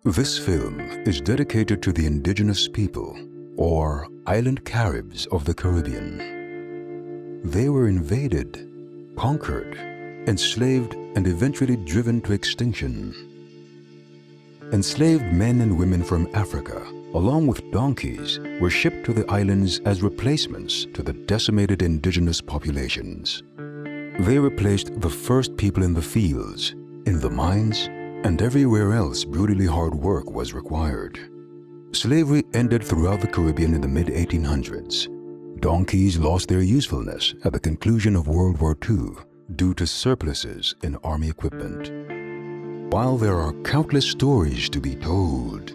This film is dedicated to the indigenous people, or island Caribs of the Caribbean. They were invaded, conquered, enslaved, and eventually driven to extinction. Enslaved men and women from Africa, along with donkeys, were shipped to the islands as replacements to the decimated indigenous populations. They replaced the first people in the fields, in the mines, and everywhere else brutally hard work was required. Slavery ended throughout the Caribbean in the mid-1800s. Donkeys lost their usefulness at the conclusion of World War II due to surpluses in army equipment. While there are countless stories to be told,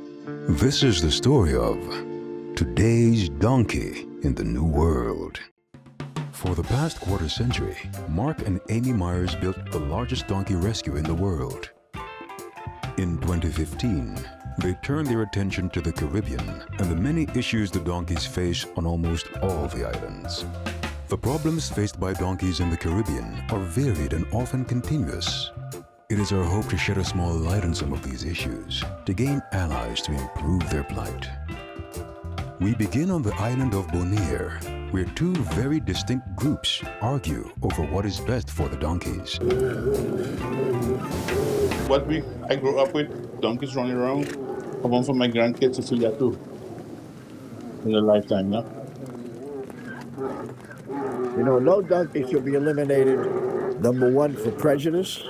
this is the story of today's donkey in the New World. For the past quarter century, Mark and Amy Meyers built the largest donkey rescue in the world. In 2015, they turned their attention to the Caribbean and the many issues the donkeys face on almost all the islands. The problems faced by donkeys in the Caribbean are varied and often continuous. It is our hope to shed a small light on some of these issues, to gain allies to improve their plight. We begin on the island of Bonaire, where two very distinct groups argue over what is best for the donkeys. I grew up with donkeys running around. I want for my grandkids to see that too in their lifetime, no? You know, no donkey should be eliminated, number one, for prejudice.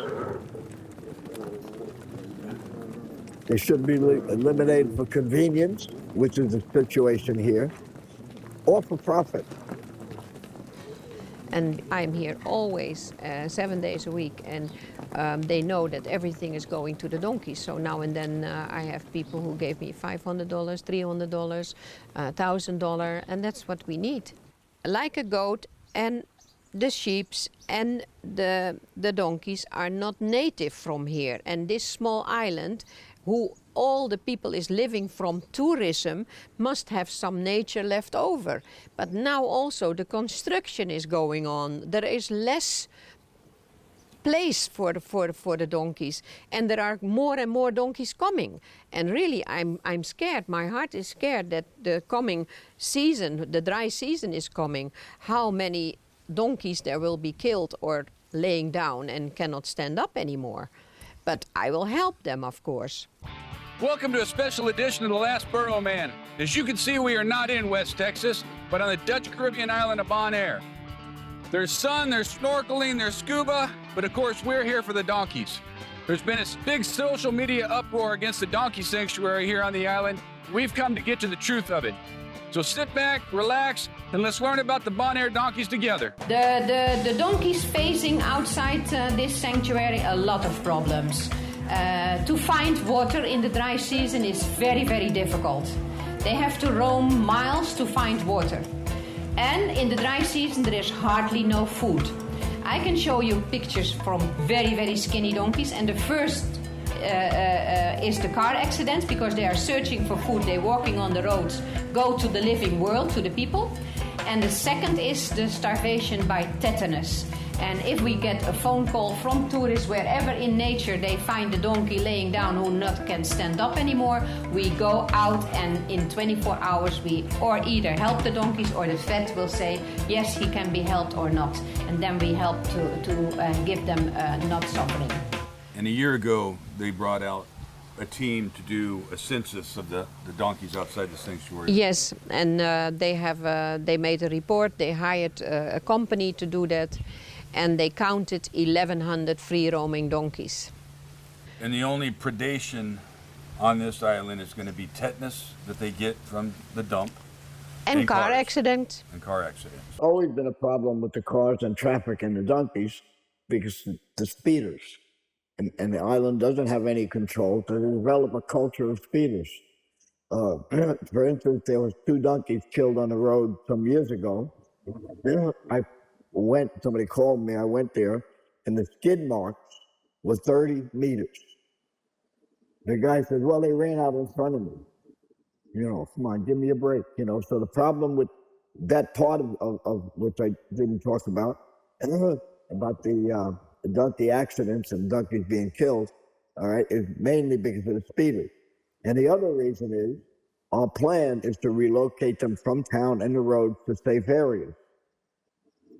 They should be eliminated for convenience, which is the situation here, or for profit. And I'm here always 7 days a week, and they know that everything is going to the donkeys. So now and then I have people who gave me $500, $300, $1,000, and that's what we need. Like a goat, and the sheeps and the donkeys are not native from here. And this small island, who all the people is living from tourism, must have some nature left over. But now also the construction is going on. There is less place for the donkeys, and there are more and more donkeys coming. And really, I'm scared. My heart is scared that the coming season, the dry season is coming. How many donkeys there will be killed or laying down and cannot stand up anymore. But I will help them, of course. Welcome to a special edition of The Last Burro Man. As you can see, we are not in West Texas, but on the Dutch Caribbean island of Bonaire. There's sun, there's snorkeling, there's scuba, but of course we're here for the donkeys. There's been a big social media uproar against the donkey sanctuary here on the island. We've come to get to the truth of it. So sit back, relax, and let's learn about the Bonaire donkeys together. The donkeys facing outside this sanctuary a lot of problems. To find water in the dry season is very, very difficult. They have to roam miles to find water. And in the dry season there is hardly no food. I can show you pictures from very, very skinny donkeys, and the first is the car accident, because they are searching for food. They're walking on the roads, go to the living world, to the people. And the second is the starvation by tetanus. And if we get a phone call from tourists wherever in nature they find a donkey laying down who not can stand up anymore, we go out, and in 24 hours we or either help the donkeys, or the vet will say yes, he can be helped or not, and then we help to give them not suffering. And a year ago, they brought out a team to do a census of the donkeys outside the sanctuary. Yes, and they made a report. They hired a company to do that, and they counted 1,100 free-roaming donkeys. And the only predation on this island is going to be tetanus that they get from the dump. And car cars. accidents. And car accidents. Always been a problem with the cars and traffic and the donkeys, because the speeders. And the island doesn't have any control to develop a culture of speeders. For instance, there was 2 donkeys killed on the road some years ago. Somebody called me, I went there, and the skid marks were 30 meters. The guy said, well, they ran out in front of me. You know, come on, give me a break. You know, so the problem with that part of which I didn't talk about the donkey accidents and donkeys being killed, all right, is mainly because of the speeders. And the other reason is our plan is to relocate them from town and the roads to safe areas.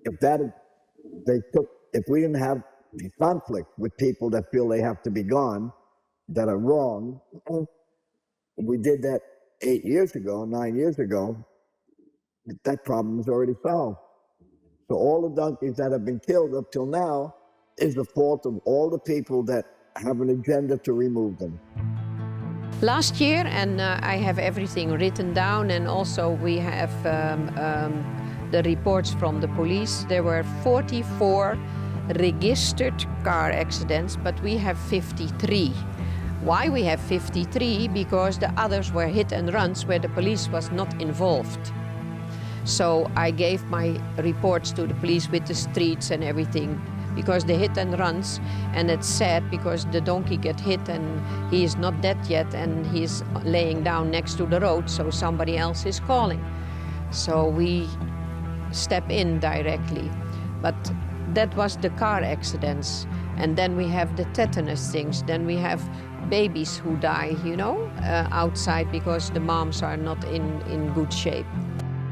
If we didn't have the conflict with people that feel they have to be gone, that are wrong, we did that 8 years ago, 9 years ago, that problem is already solved. So all the donkeys that have been killed up till now is the fault of all the people that have an agenda to remove them. Last year, and I have everything written down, and also we have the reports from the police. There were 44 registered car accidents, but we have 53. Why we have 53? Because the others were hit and runs where the police was not involved. So I gave my reports to the police with the streets and everything, because the hit and runs, and it's sad because the donkey get hit and he is not dead yet and he's laying down next to the road, so somebody else is calling. So we step in directly. But that was the car accidents. And then we have the tetanus things. Then we have babies who die, outside because the moms are not in good shape.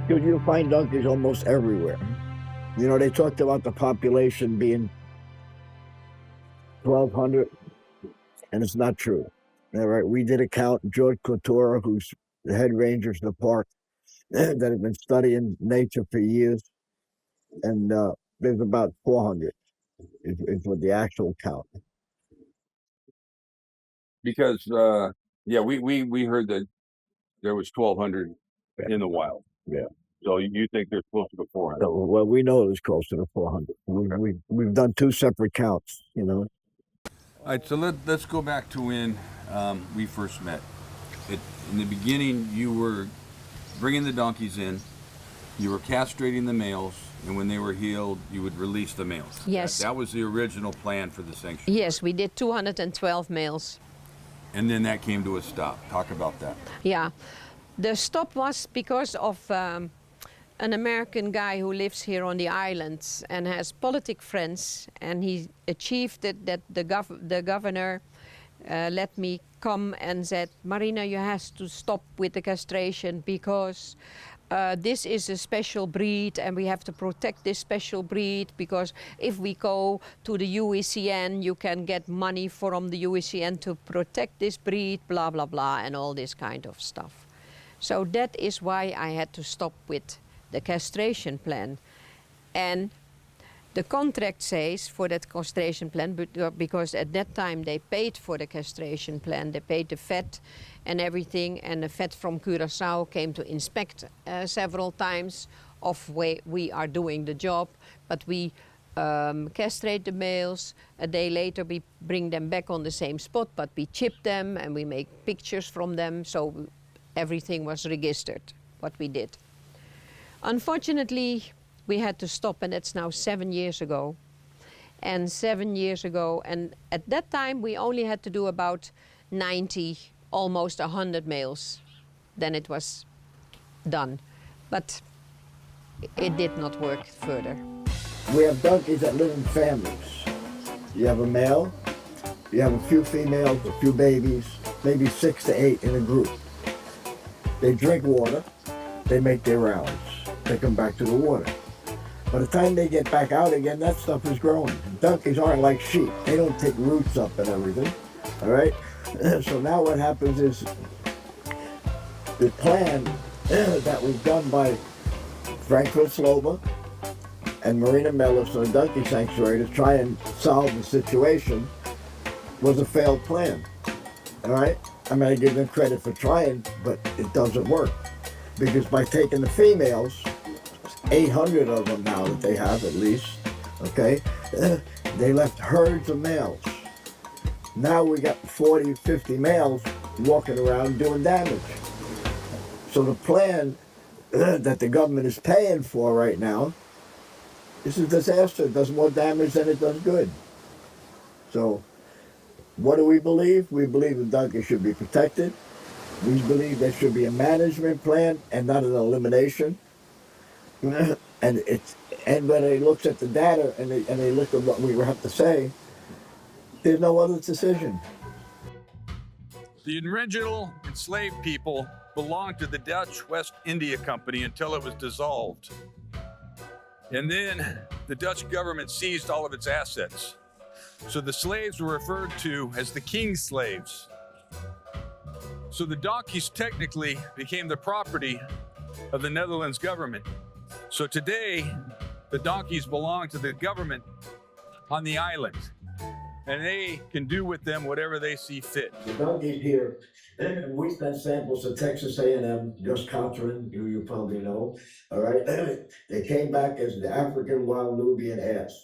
You'll find donkeys almost everywhere. They talked about the population being 1,200, and it's not true. All right, we did a count. George Couture, who's the head ranger of the park, that has been studying nature for years, and there's about 400 is what the actual count. Because we heard that there was 1,200 in the wild. Yeah. So you think there's closer to 400? Well, we know it's closer to 400. We've done two separate counts. All right, so let's go back to when we first met. In the beginning, you were bringing the donkeys in, you were castrating the males, and when they were healed, you would release the males. Yes. That was the original plan for the sanctuary. Yes, we did 212 males. And then that came to a stop. Talk about that. Yeah, the stop was because of an American guy who lives here on the islands and has politic friends, and he achieved it that the governor let me come and said, Marina, you have to stop with the castration because this is a special breed and we have to protect this special breed, because if we go to the UECN, you can get money from the UECN to protect this breed, blah, blah, blah, and all this kind of stuff. So that is why I had to stop with the castration plan. And the contract says for that castration plan, because at that time they paid for the castration plan, they paid the vet and everything, and the vet from Curaçao came to inspect several times of we are doing the job, but we castrate the males. A day later we bring them back on the same spot, but we chip them and we make pictures from them, so everything was registered, what we did. Unfortunately, we had to stop, and it's now 7 years ago. And 7 years ago, and at that time we only had to do about 90, almost 100 males. Then it was done. But it did not work further. We have donkeys that live in families. You have a male, you have a few females, a few babies, maybe 6 to 8 in a group. They drink water, they make their rounds, they come back to the water. By the time they get back out again, that stuff is growing. Donkeys aren't like sheep. They don't take roots up and everything, all right? So now what happens is the plan that was done by Franklin Sloba and Marina Mellis on the Donkey Sanctuary to try and solve the situation was a failed plan, all right? I mean, I give them credit for trying, but it doesn't work. Because by taking the females, 800 of them now that they have at least, okay? They left herds of males. Now we got 40, 50 males walking around doing damage. So the plan that the government is paying for right now is a disaster. It does more damage than it does good. So what do we believe? We believe the donkey should be protected. We believe there should be a management plan and not an elimination. And when they look at the data and they look at what we have to say, there's no other decision. The original enslaved people belonged to the Dutch West India Company until it was dissolved. And then the Dutch government seized all of its assets. So the slaves were referred to as the king's slaves. So the donkeys technically became the property of the Netherlands government. So today, the donkeys belong to the government on the island, and they can do with them whatever they see fit. The donkeys here, we sent samples to Texas A&M, Gus Cochran, you probably know, all right? They came back as the African wild Nubian ass,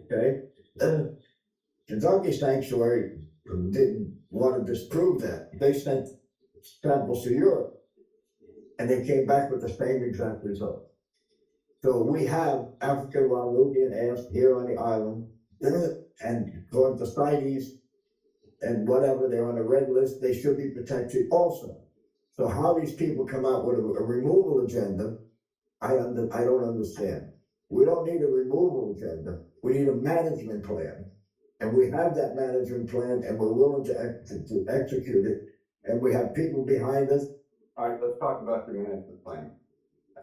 okay? The donkey sanctuary didn't want to disprove that. They sent samples to Europe, and they came back with the same exact result. So we have African wild Nubian ass here on the island, and according to CITES and whatever, they're on a red list, they should be protected also. So how these people come out with a removal agenda, I don't understand. We don't need a removal agenda, we need a management plan. And we have that management plan, and we're willing to execute it, and we have people behind us. All right, let's talk about the management plan.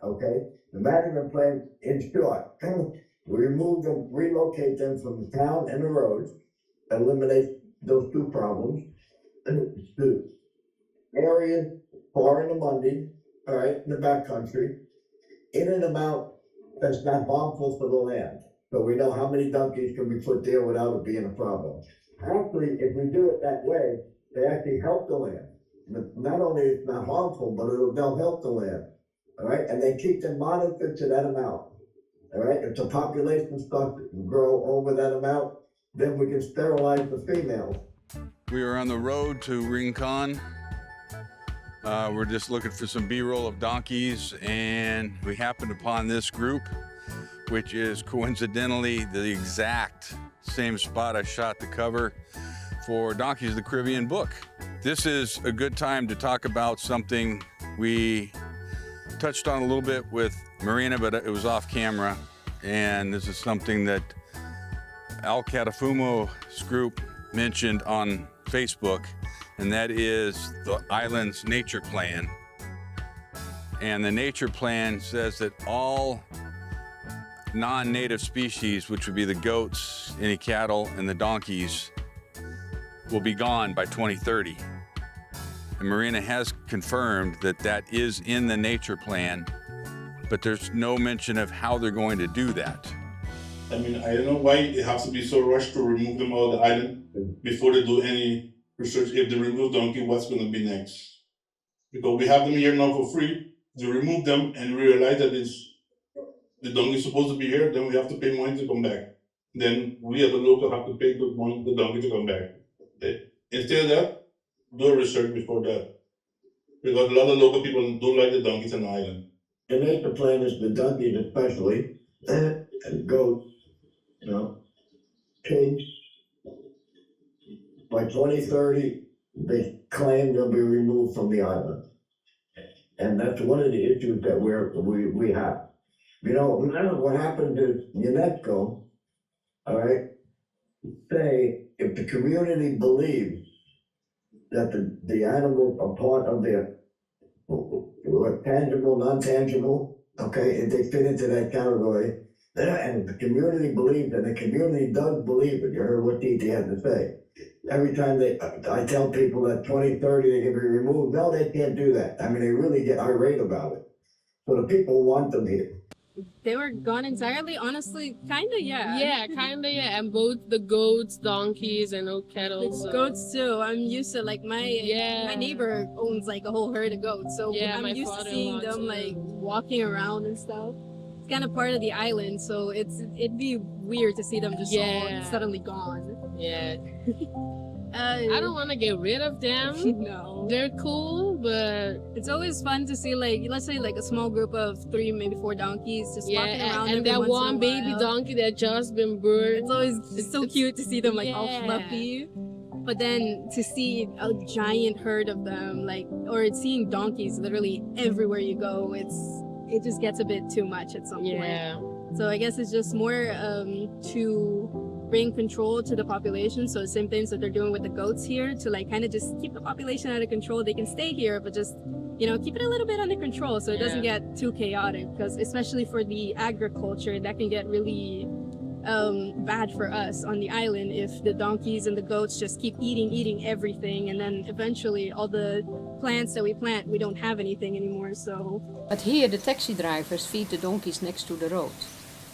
Okay, the management plan, in short, we remove them, relocate them from the town and the roads, eliminate those two problems. The area far in the Monday, all right, in the backcountry, in and about that's not harmful for the land. So we know how many donkeys can be put there without it being a problem. Actually, if we do it that way, they actually help the land. Not only it's not harmful, but they'll help the land. All right, and they keep them monitored to that amount. All right, if the population starts to grow over that amount, then we can sterilize the females. We are on the road to Rincon. We're just looking for some B-roll of donkeys, and we happened upon this group, which is coincidentally the exact same spot I shot the cover for Donkeys of the Caribbean book. This is a good time to talk about something we touched on a little bit with Marina, but it was off camera. And this is something that Al Catafumo's group mentioned on Facebook, and that is the island's nature plan. And the nature plan says that all non-native species, which would be the goats, any cattle, and the donkeys, will be gone by 2030. And Marina has confirmed that that is in the nature plan, but there's no mention of how they're going to do that. I mean, I don't know why it has to be so rushed to remove them out of the island before they do any research. If they remove donkey, what's going to be next? Because we have them here now for free. They remove them and we realize that the donkey is supposed to be here, then we have to pay money to come back. Then we as a local have to pay the donkey to come back. Instead of that, do a research before that. Because a lot of local people don't like the donkeys on the island. The nature plan is the donkeys especially, and goats, you know, pigs. By 2030, they claim they'll be removed from the island. And that's one of the issues that we have. You know, what happened is UNESCO, all right, say if the community believes that the animals are part of their tangible, non-tangible, okay, if they fit into that category, and the community believes, and the community does believe it. You heard what DT had to say. Every time I tell people that 2030 they can be removed, no, they can't do that. I mean, they really get irate about it. So the people want them here. They were gone entirely, honestly, kinda, yeah. Yeah, kinda, yeah. And both the goats, donkeys, and cattle. The goats too. I'm used to my neighbor owns like a whole herd of goats, so I'm used to seeing them like walking around and stuff. It's kind of part of the island, so it'd be weird to see them just all suddenly gone. Yeah. I don't want to get rid of them. No. They're cool, but it's always fun to see, like, let's say like a small group of 3, maybe 4 donkeys just walking around. And that one baby donkey that just been born. It's always so cute to see them like all fluffy. But then to see a giant herd of them, or seeing donkeys literally everywhere you go, it just gets a bit too much at some point. So I guess it's just more to bring control to the population. So same things that they're doing with the goats here to like kind of just keep the population out of control. They can stay here, but just, you know, keep it a little bit under control so it doesn't get too chaotic, because especially for the agriculture, that can get really bad for us on the island if the donkeys and the goats just keep eating everything, and then eventually all the plants that we plant, we don't have anything anymore. So But here the taxi drivers feed the donkeys next to the road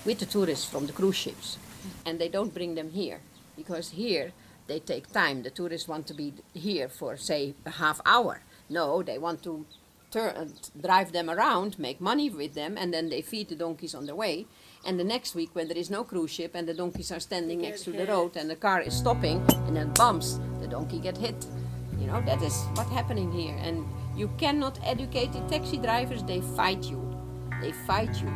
with the tourists from the cruise ships, and they don't bring them here because here they take time. The tourists want to be here for say a half hour. No, they want to drive them around, make money with them, and then they feed the donkeys on the way. And the next week, when there is no cruise ship and the donkeys are standing next to the road and the car is stopping and then bumps, the donkey get hit. You know, that is what's happening here. And you cannot educate the taxi drivers. They fight you. They fight you.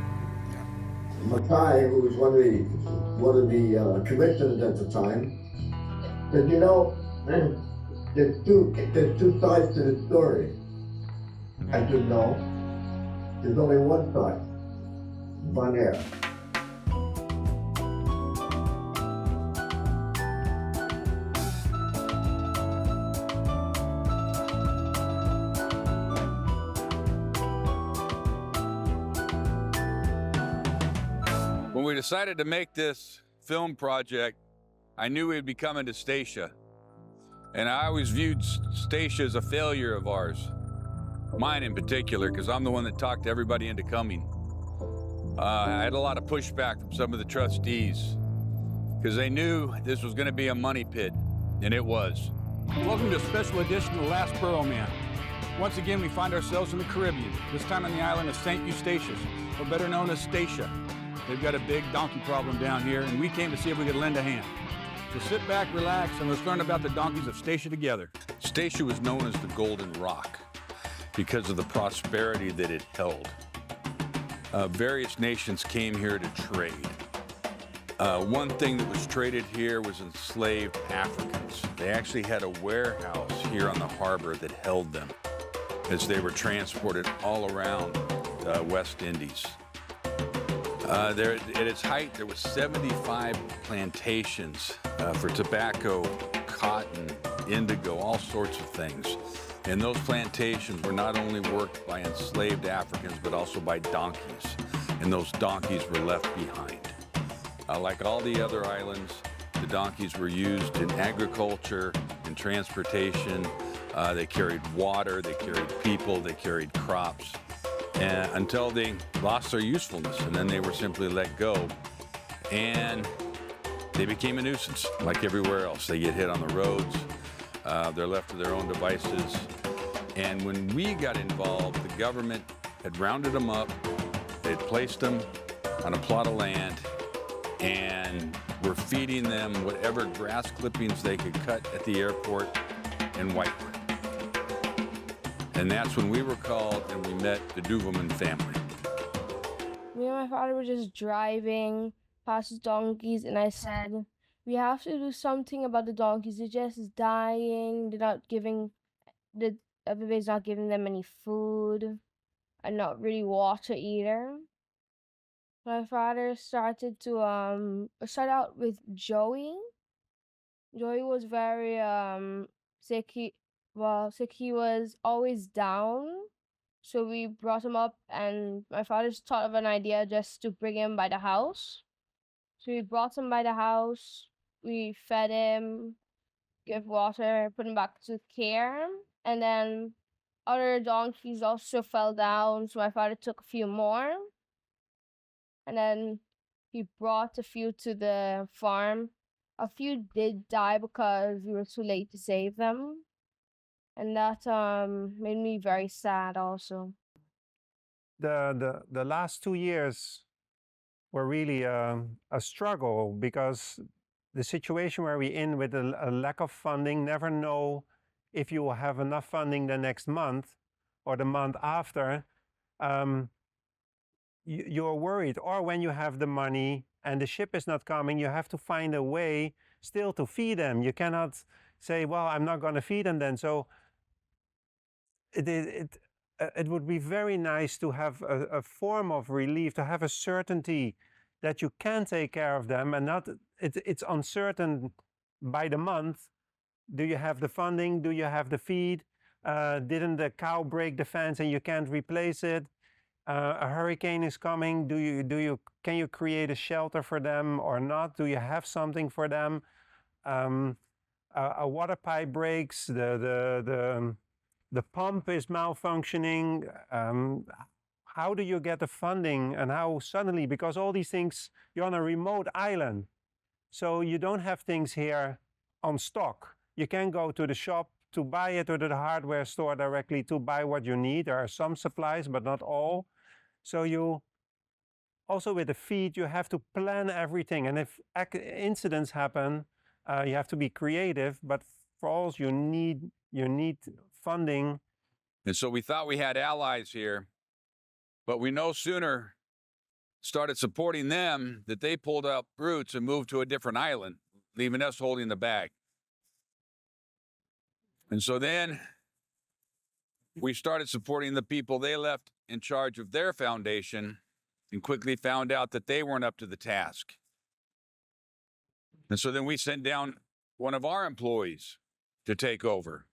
Mackay, who was one of the commissioners at the time, said, you know, there's two sides to the story. I said, no, there's only one side, Bonaire. When we decided to make this film project, I knew we'd be coming to Statia. And I always viewed Statia as a failure of ours. Mine in particular, because I'm the one that talked everybody into coming. I had a lot of pushback from some of the trustees, because they knew this was going to be a money pit, and it was. Welcome to a special edition of The Last Burro Man. Once again, we find ourselves in the Caribbean, this time on the island of St. Eustatius, or better known as Statia. They've got a big donkey problem down here, and we came to see if we could lend a hand. So sit back, relax, and let's learn about the donkeys of Statia together. Statia was known as the Golden Rock because of the prosperity that it held. Various nations came here to trade. One thing that was traded here was enslaved Africans. They actually had a warehouse here on the harbor that held them as they were transported all around the West Indies. At its height, there was 75 plantations for tobacco, cotton, indigo, all sorts of things. And those plantations were not only worked by enslaved Africans, but also by donkeys. And those donkeys were left behind. Like all the other islands, the donkeys were used in agriculture, in transportation. They carried water, they carried people, they carried crops. And until they lost their usefulness, and then they were simply let go, and they became a nuisance like everywhere else. They get hit on the roads, they're left to their own devices, and when we got involved, the government had rounded them up, they'd placed them on a plot of land, and were feeding them whatever grass clippings they could cut at the airport in Whitewood. And that's when we were called and we met the Duvelman family. Me and my father were just driving past the donkeys, and I said, we have to do something about the donkeys. They're just dying. Everybody's not giving them any food and not really water either. My father started to start out with Joey. Joey was very sick. He was always down. So we brought him up, and my father thought of an idea just to bring him by the house. So we brought him by the house, we fed him, give water, put him back to care. And then other donkeys also fell down, so my father took a few more. And then he brought a few to the farm. A few did die because we were too late to save them. And that made me very sad also. The last 2 years were really a struggle, because the situation where we're in with a lack of funding, never know if you will have enough funding the next month or the month after. You're worried, or when you have the money and the ship is not coming, you have to find a way still to feed them. You cannot say, well, I'm not going to feed them then. So it would be very nice to have a form of relief, to have a certainty that you can take care of them, and not it's uncertain by the month. Do you have the funding? Do you have the feed? Didn't the cow break the fence and you can't replace it? A hurricane is coming. Can you create a shelter for them or not? Do you have something for them? A water pipe breaks. The pump is malfunctioning. How do you get the funding, and how suddenly? Because all these things, you're on a remote island, so you don't have things here on stock. You can go to the shop to buy it, or to the hardware store directly to buy what you need. There are some supplies, but not all. So you also, with the feed, you have to plan everything. And if incidents happen, you have to be creative. But for all, you need funding. And so we thought we had allies here, but we no sooner started supporting them that they pulled up roots and moved to a different island, leaving us holding the bag. And so then we started supporting the people they left in charge of their foundation, and quickly found out that they weren't up to the task. And so then we sent down one of our employees to take over.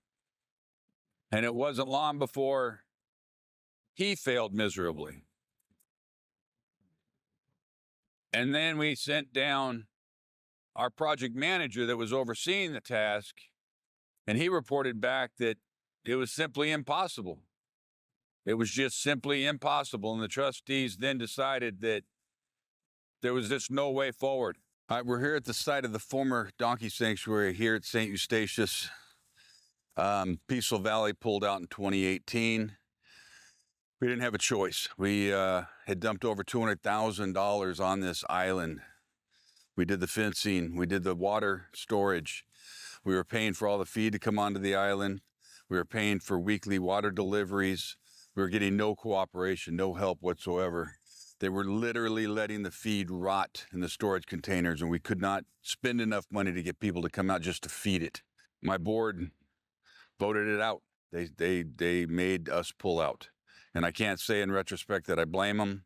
And it wasn't long before he failed miserably. And then we sent down our project manager that was overseeing the task, and he reported back that it was simply impossible. It was just simply impossible. And the trustees then decided that there was just no way forward. All right, we're here at the site of the former donkey sanctuary here at St. Eustatius. Peaceful Valley pulled out in 2018. We didn't have a choice. We had dumped over $200,000 on this island. We did the fencing, we did the water storage. We were paying for all the feed to come onto the island. We were paying for weekly water deliveries. We were getting no cooperation, no help whatsoever. They were literally letting the feed rot in the storage containers, and we could not spend enough money to get people to come out just to feed it. My board voted it out. They made us pull out. And I can't say in retrospect that I blame them.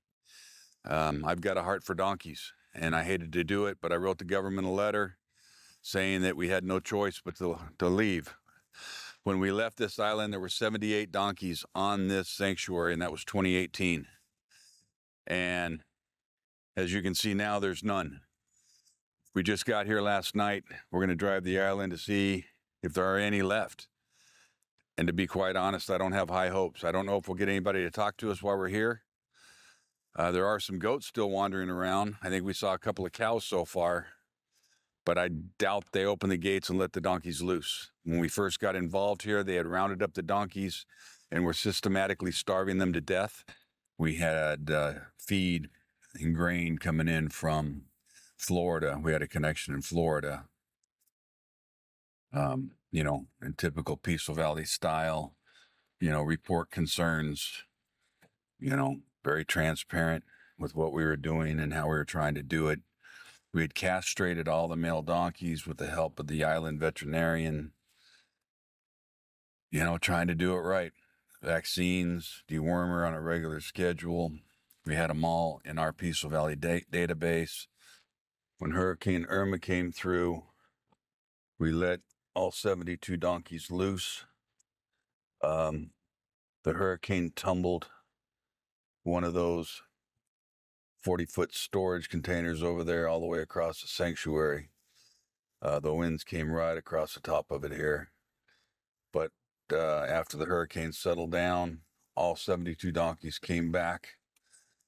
I've got a heart for donkeys, and I hated to do it, but I wrote the government a letter saying that we had no choice but to leave. When we left this island, there were 78 donkeys on this sanctuary, and that was 2018. And as you can see now, there's none. We just got here last night. We're going to drive the island to see if there are any left. And to be quite honest, I don't have high hopes. I don't know if we'll get anybody to talk to us while we're here. There are some goats still wandering around. I think we saw a couple of cows so far, but I doubt they opened the gates and let the donkeys loose. When we first got involved here, they had rounded up the donkeys and were systematically starving them to death. We had feed and grain coming in from Florida. We had a connection in Florida. In typical Peaceful Valley style, report concerns, very transparent with what we were doing and how we were trying to do it. We had castrated all the male donkeys with the help of the island veterinarian, trying to do it right. Vaccines, dewormer on a regular schedule. We had them all in our Peaceful Valley database. When Hurricane Irma came through, we let all 72 donkeys loose. The hurricane tumbled one of those 40-foot storage containers over there all the way across the sanctuary. The winds came right across the top of it here. But after the hurricane settled down, all 72 donkeys came back.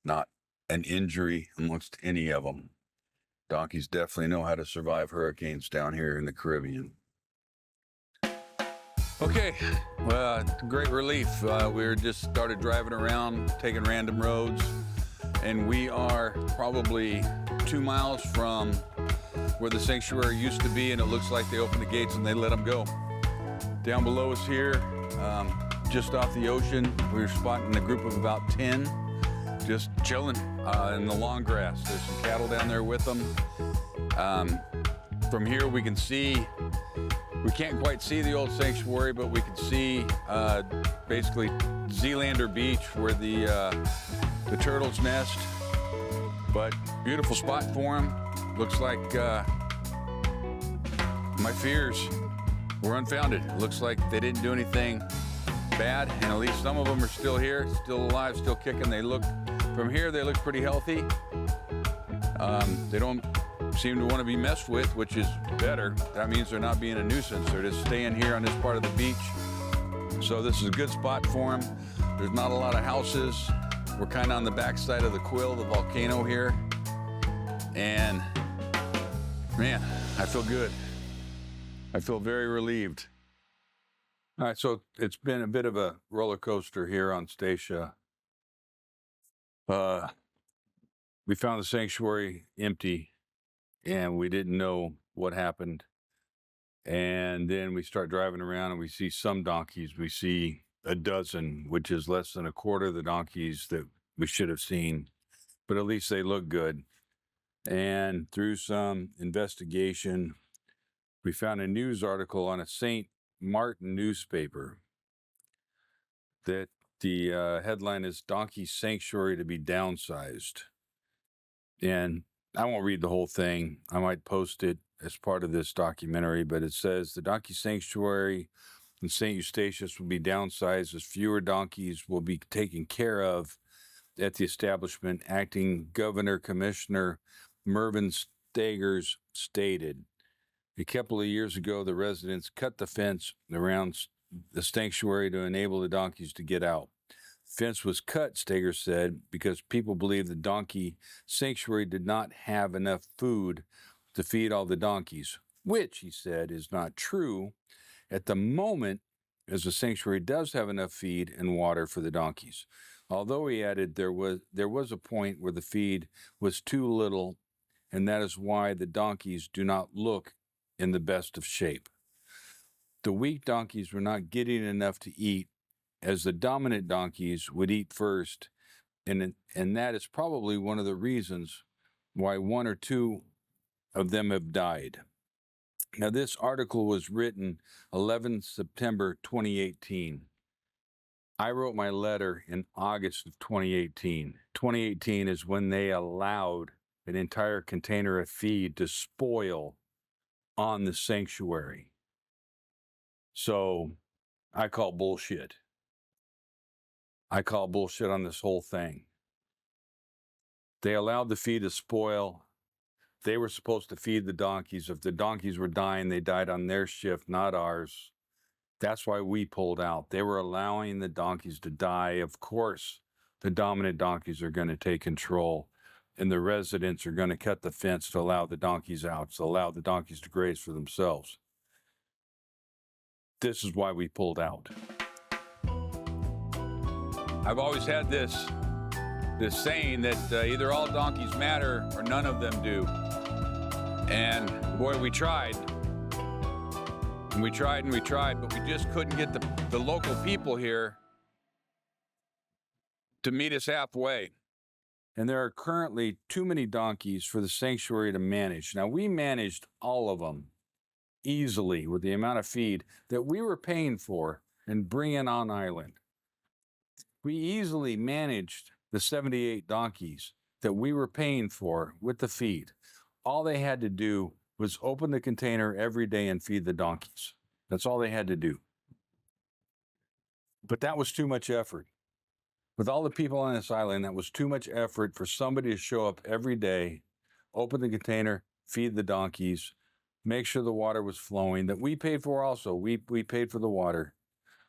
Not an injury amongst any of them. Donkeys definitely know how to survive hurricanes down here in the Caribbean. Okay, well, great relief. We just started driving around, taking random roads, and we are probably 2 miles from where the sanctuary used to be, and it looks like they opened the gates and they let them go. Down below us here, just off the ocean, we were spotting a group of about 10, just chilling in the long grass. There's some cattle down there with them. From here we can see, we can't quite see the old sanctuary, but we can see basically Zealander Beach where the turtles nest. But beautiful spot for them. Looks like my fears were unfounded. It looks like they didn't do anything bad, and at least some of them are still here, still alive, still kicking. They look, from here, they look pretty healthy. They don't seem to want to be messed with, which is better. That means they're not being a nuisance. They're just staying here on this part of the beach. So this is a good spot for them. There's not a lot of houses. We're kind of on the backside of the Quill, the volcano here. And man, I feel good. I feel very relieved. All right, so it's been a bit of a roller coaster here on Statia. We found the sanctuary empty, and we didn't know what happened. And then we start driving around, and we see some donkeys. We see a dozen, which is less than a quarter of the donkeys that we should have seen, but at least they look good. And through some investigation, we found a news article on a St. Martin newspaper that the headline is "Donkey Sanctuary to be Downsized." And I won't read the whole thing. I might post it as part of this documentary, but it says the donkey sanctuary in St. Eustatius will be downsized as fewer donkeys will be taken care of at the establishment. Acting Governor Commissioner Mervyn Stagers stated. A couple of years ago, the residents cut the fence around the sanctuary to enable the donkeys to get out. Fence was cut, Stager said, because people believed the donkey sanctuary did not have enough food to feed all the donkeys, which, he said, is not true at the moment, as the sanctuary does have enough feed and water for the donkeys. Although, he added, there was a point where the feed was too little, and that is why the donkeys do not look in the best of shape. The weak donkeys were not getting enough to eat, as the dominant donkeys would eat first, and that is probably one of the reasons why one or two of them have died. Now, this article was written 11 September 2018. I wrote my letter in August of 2018. 2018 is when they allowed an entire container of feed to spoil on the sanctuary. So I call bullshit. I call bullshit on this whole thing. They allowed the feed to spoil. They were supposed to feed the donkeys. If the donkeys were dying, they died on their shift, not ours. That's why we pulled out. They were allowing the donkeys to die. Of course, the dominant donkeys are going to take control, and the residents are going to cut the fence to allow the donkeys out, to allow the donkeys to graze for themselves. This is why we pulled out. I've always had this saying that either all donkeys matter or none of them do. And boy, we tried. And we tried and we tried, but we just couldn't get the local people here to meet us halfway. And there are currently too many donkeys for the sanctuary to manage. Now, we managed all of them easily with the amount of feed that we were paying for and bringing on island. We easily managed the 78 donkeys that we were paying for with the feed. All they had to do was open the container every day and feed the donkeys. That's all they had to do. But that was too much effort. With all the people on this island, that was too much effort for somebody to show up every day, open the container, feed the donkeys, make sure the water was flowing, that we paid for also. We paid for the water.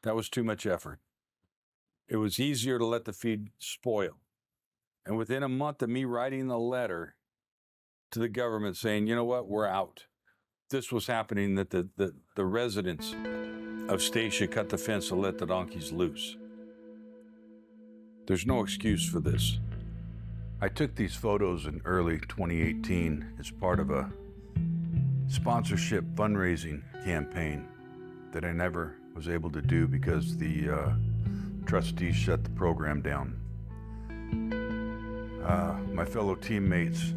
That was too much effort. It was easier to let the feed spoil. And within a month of me writing the letter to the government saying, you know what, we're out. This was happening, that the residents of Statia cut the fence to let the donkeys loose. There's no excuse for this. I took these photos in early 2018 as part of a sponsorship fundraising campaign that I never was able to do because the trustees shut the program down. My fellow teammates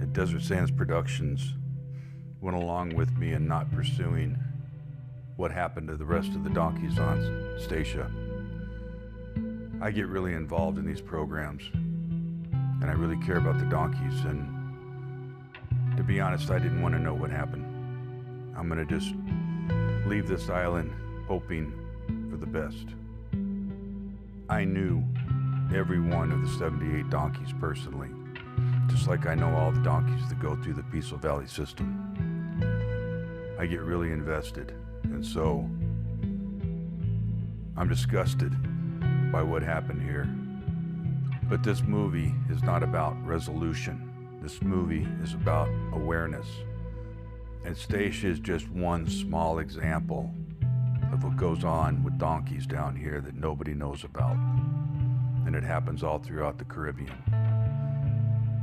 at Desert Sands Productions went along with me in not pursuing what happened to the rest of the donkeys on Statia. I get really involved in these programs, and I really care about the donkeys, and to be honest, I didn't want to know what happened. I'm gonna just leave this island hoping for the best. I knew every one of the 78 donkeys personally, just like I know all the donkeys that go through the Peaceful Valley system. I get really invested, and so I'm disgusted by what happened here. But this movie is not about resolution. This movie is about awareness. And Statia is just one small example of what goes on with donkeys down here that nobody knows about. And it happens all throughout the Caribbean.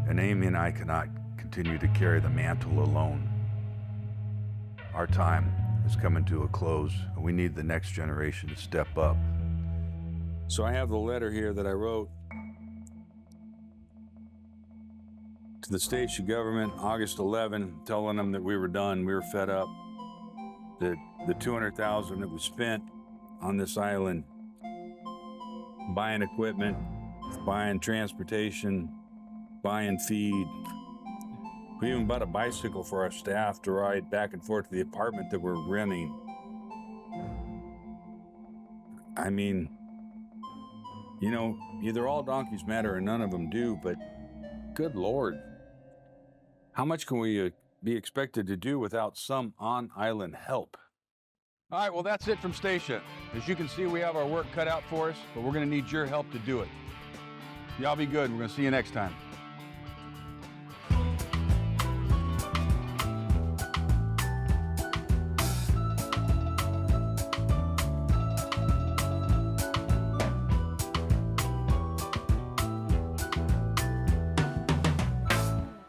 And Amy and I cannot continue to carry the mantle alone. Our time is coming to a close, and we need the next generation to step up. So I have the letter here that I wrote to the Statia government, August 11, telling them that we were done, we were fed up, that the $200,000 that was spent on this island, buying equipment, buying transportation, buying feed. We even bought a bicycle for our staff to ride back and forth to the apartment that we're renting. I mean, you know, either all donkeys matter or none of them do, but good Lord. How much can we be expected to do without some on-island help? All right, well, that's it from Statia. As you can see, we have our work cut out for us, but we're going to need your help to do it. Y'all be good. We're going to see you next time.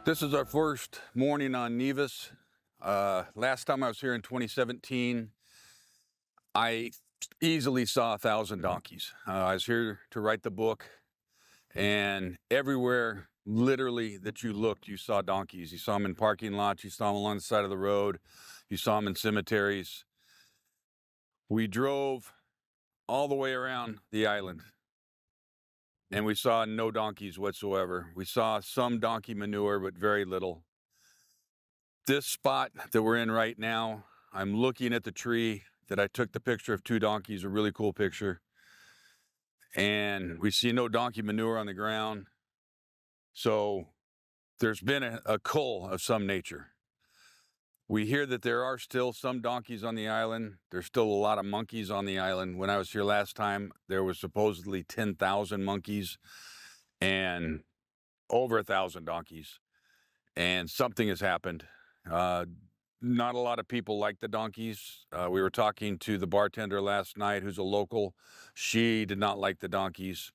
This is our first morning on Nevis. Last time I was here in 2017, I easily saw 1,000 donkeys. I was here to write the book, and everywhere, literally, that you looked, you saw donkeys. You saw them in parking lots, you saw them along the side of the road, you saw them in cemeteries. We drove all the way around the island, and we saw no donkeys whatsoever. We saw some donkey manure, but very little. This spot that we're in right now, I'm looking at the tree that I took the picture of 2 donkeys, a really cool picture. And we see no donkey manure on the ground. So there's been a cull of some nature. We hear that there are still some donkeys on the island. There's still a lot of monkeys on the island. When I was here last time, there was supposedly 10,000 monkeys and over 1,000 donkeys. And something has happened. Not a lot of people like the donkeys. We were talking to the bartender last night, who's a local. She did not like the donkeys.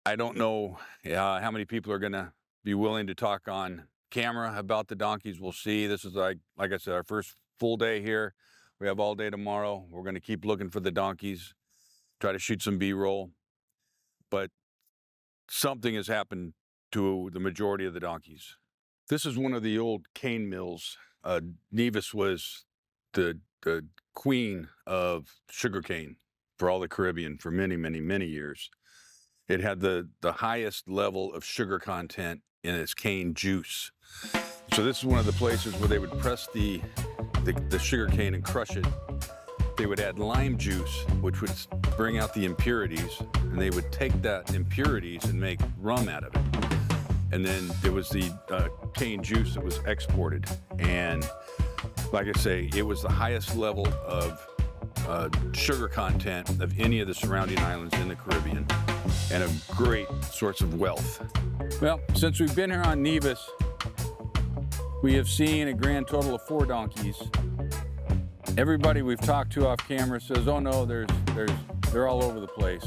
I don't know how many people are going to be willing to talk on camera about the donkeys. We'll see. This is, like I said, our first full day here. We have all day tomorrow. We're going to keep looking for the donkeys, try to shoot some B-roll. But something has happened to the majority of the donkeys. This is one of the old cane mills. Nevis was the queen of sugarcane for all the Caribbean for many, many, many years. It had the highest level of sugar content in its cane juice. So this is one of the places where they would press the sugar cane and crush it. They would add lime juice, which would bring out the impurities, and they would take that impurities and make rum out of it. And then there was the cane juice that was exported. And like I say, it was the highest level of sugar content of any of the surrounding islands in the Caribbean, and a great source of wealth. Well, since we've been here on Nevis, we have seen a grand total of 4 donkeys. Everybody we've talked to off camera says, oh no, they're all over the place.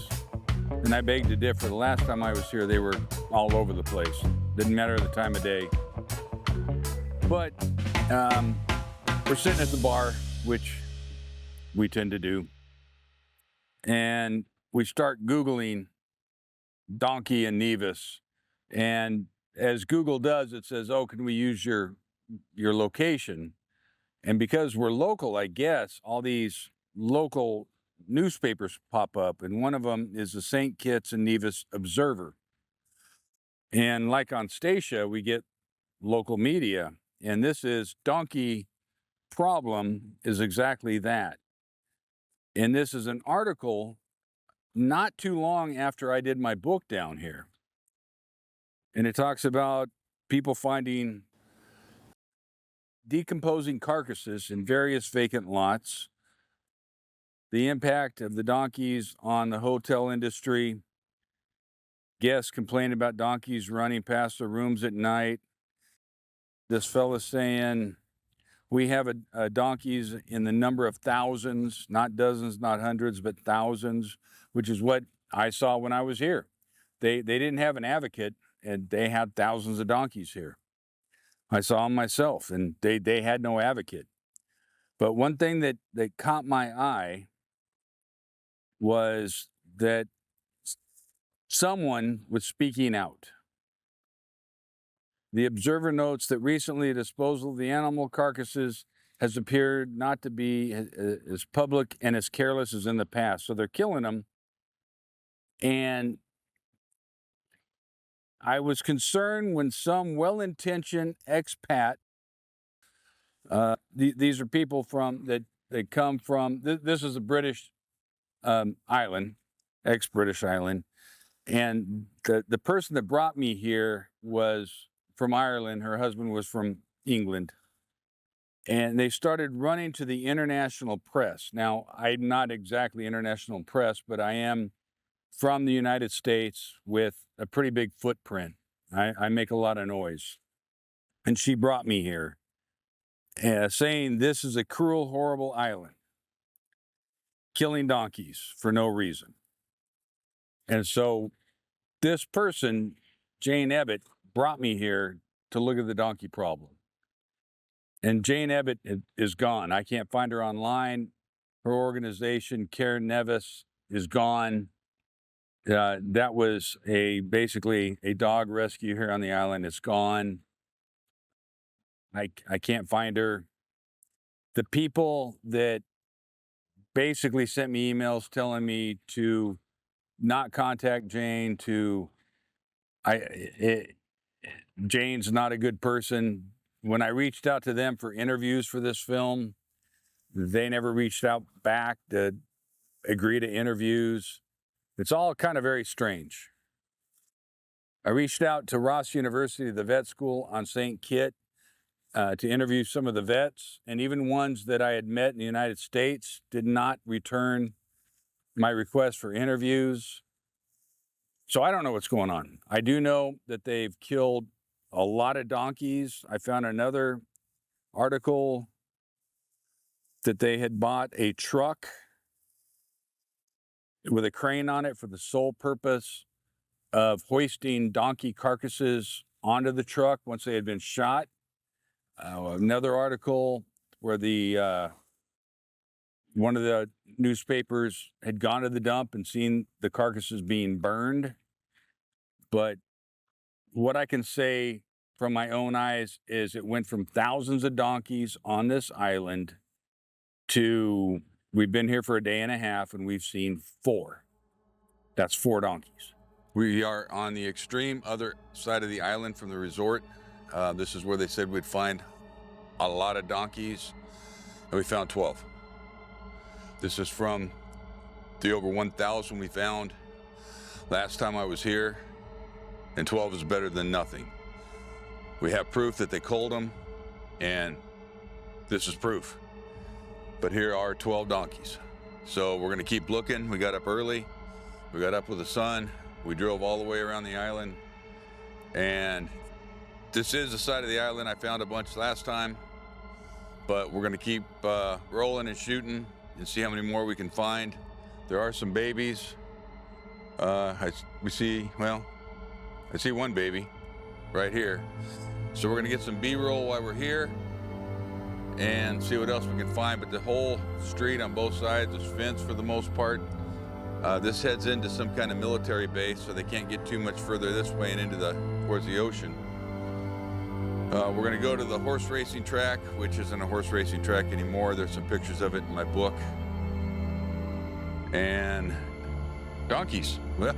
And I beg to differ. The last time I was here, they were all over the place. Didn't matter the time of day. But we're sitting at the bar, which we tend to do. And we start Googling donkey in Nevis. And as Google does, it says, oh, can we use your location? And because we're local, I guess, all these local newspapers pop up. And one of them is the St. Kitts and Nevis Observer. And like on Statia, we get local media, and this is donkey problem is exactly that. And this is an article not too long after I did my book down here. And it talks about people finding decomposing carcasses in various vacant lots, the impact of the donkeys on the hotel industry, guests complaining about donkeys running past their rooms at night. This fella saying, we have donkeys in the number of thousands, not dozens, not hundreds, but thousands, which is what I saw when I was here. They didn't have an advocate, and they had thousands of donkeys here. I saw them myself, and they had no advocate. But one thing that caught my eye was that someone was speaking out. The Observer notes that recently a disposal of the animal carcasses has appeared not to be as public and as careless as in the past. So they're killing them. And I was concerned when some well-intentioned expat, these are people that come from, this is a British island, ex-British island. And the person that brought me here was from Ireland. Her husband was from England. And they started running to the international press. Now, I'm not exactly international press, but I am from the United States with a pretty big footprint. I make a lot of noise. And she brought me here saying this is a cruel, horrible island, killing donkeys for no reason. And so this person, Jane Ebbett, brought me here to look at the donkey problem. And Jane Ebbett is gone. I can't find her online. Her organization, Nevis, is gone. That was basically a dog rescue here on the island. It's gone. I can't find her. The people that basically sent me emails telling me to not contact Jane, Jane's not a good person. When I reached out to them for interviews for this film, they never reached out back to agree to interviews. It's all kind of very strange. I reached out to Ross University, the vet school on St. Kitts, to interview some of the vets, and even ones that I had met in the United States did not return my request for interviews. So I don't know what's going on. I do know that they've killed a lot of donkeys. I found another article that they had bought a truck with a crane on it for the sole purpose of hoisting donkey carcasses onto the truck once they had been shot. Another article where one of the newspapers had gone to the dump and seen the carcasses being burned. But what I can say from my own eyes is it went from thousands of donkeys on this island to, we've been here for a day and a half and we've seen 4. That's 4 donkeys. We are on the extreme other side of the island from the resort. This is where they said we'd find a lot of donkeys, and we found 12. This is from the over 1,000 we found last time I was here, and 12 is better than nothing. We have proof that they culled them, and this is proof. But here are 12 donkeys. So we're gonna keep looking. We got up early. We got up with the sun. We drove all the way around the island, and this is the side of the island I found a bunch last time, but we're gonna keep rolling and shooting and see how many more we can find. There are some babies. I see one baby right here. So we're gonna get some B-roll while we're here and see what else we can find. But the whole street on both sides is fenced for the most part. This heads into some kind of military base, so they can't get too much further this way and into towards the ocean. We're gonna go to the horse racing track, which isn't a horse racing track anymore. There's some pictures of it in my book. And donkeys, well,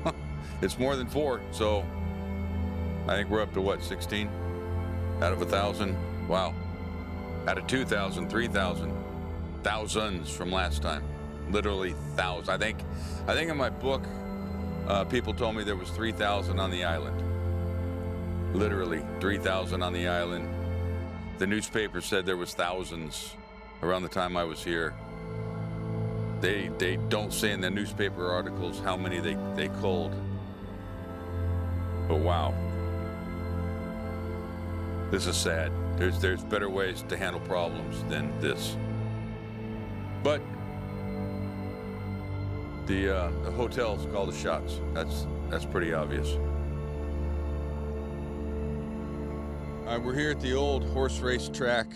it's more than 4, so I think we're up to what, 16 out of 1,000? Wow. Out of 2,000, 3,000, thousands from last time. Literally thousands. I think in my book, people told me there was 3,000 on the island. Literally 3,000 on the island. The newspaper said there was thousands around the time I was here. They don't say in the newspaper articles how many they culled. But wow. This is sad. There's better ways to handle problems than this. But the hotels call the shots. That's pretty obvious. We're here at the old horse race track.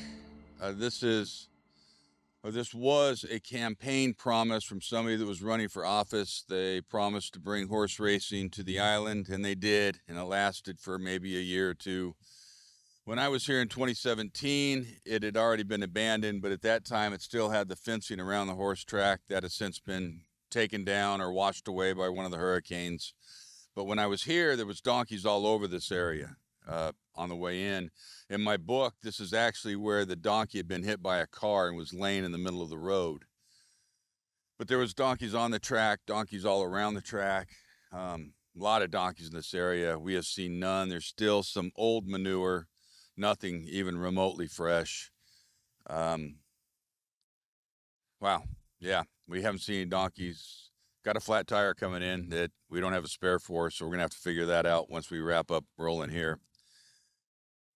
This was a campaign promise from somebody that was running for office. They promised to bring horse racing to the island, and they did, and it lasted for maybe a year or two. When I was here in 2017, it had already been abandoned, but at that time it still had the fencing around the horse track that has since been taken down or washed away by one of the hurricanes. But when I was here, there was donkeys all over this area on the way in. In my book, this is actually where the donkey had been hit by a car and was laying in the middle of the road. But there was donkeys on the track, donkeys all around the track. A lot of donkeys in this area. We have seen none. There's still some old manure, nothing even remotely fresh. Wow, yeah, we haven't seen any donkeys. Got a flat tire coming in that we don't have a spare for, so we're gonna have to figure that out once we wrap up rolling here.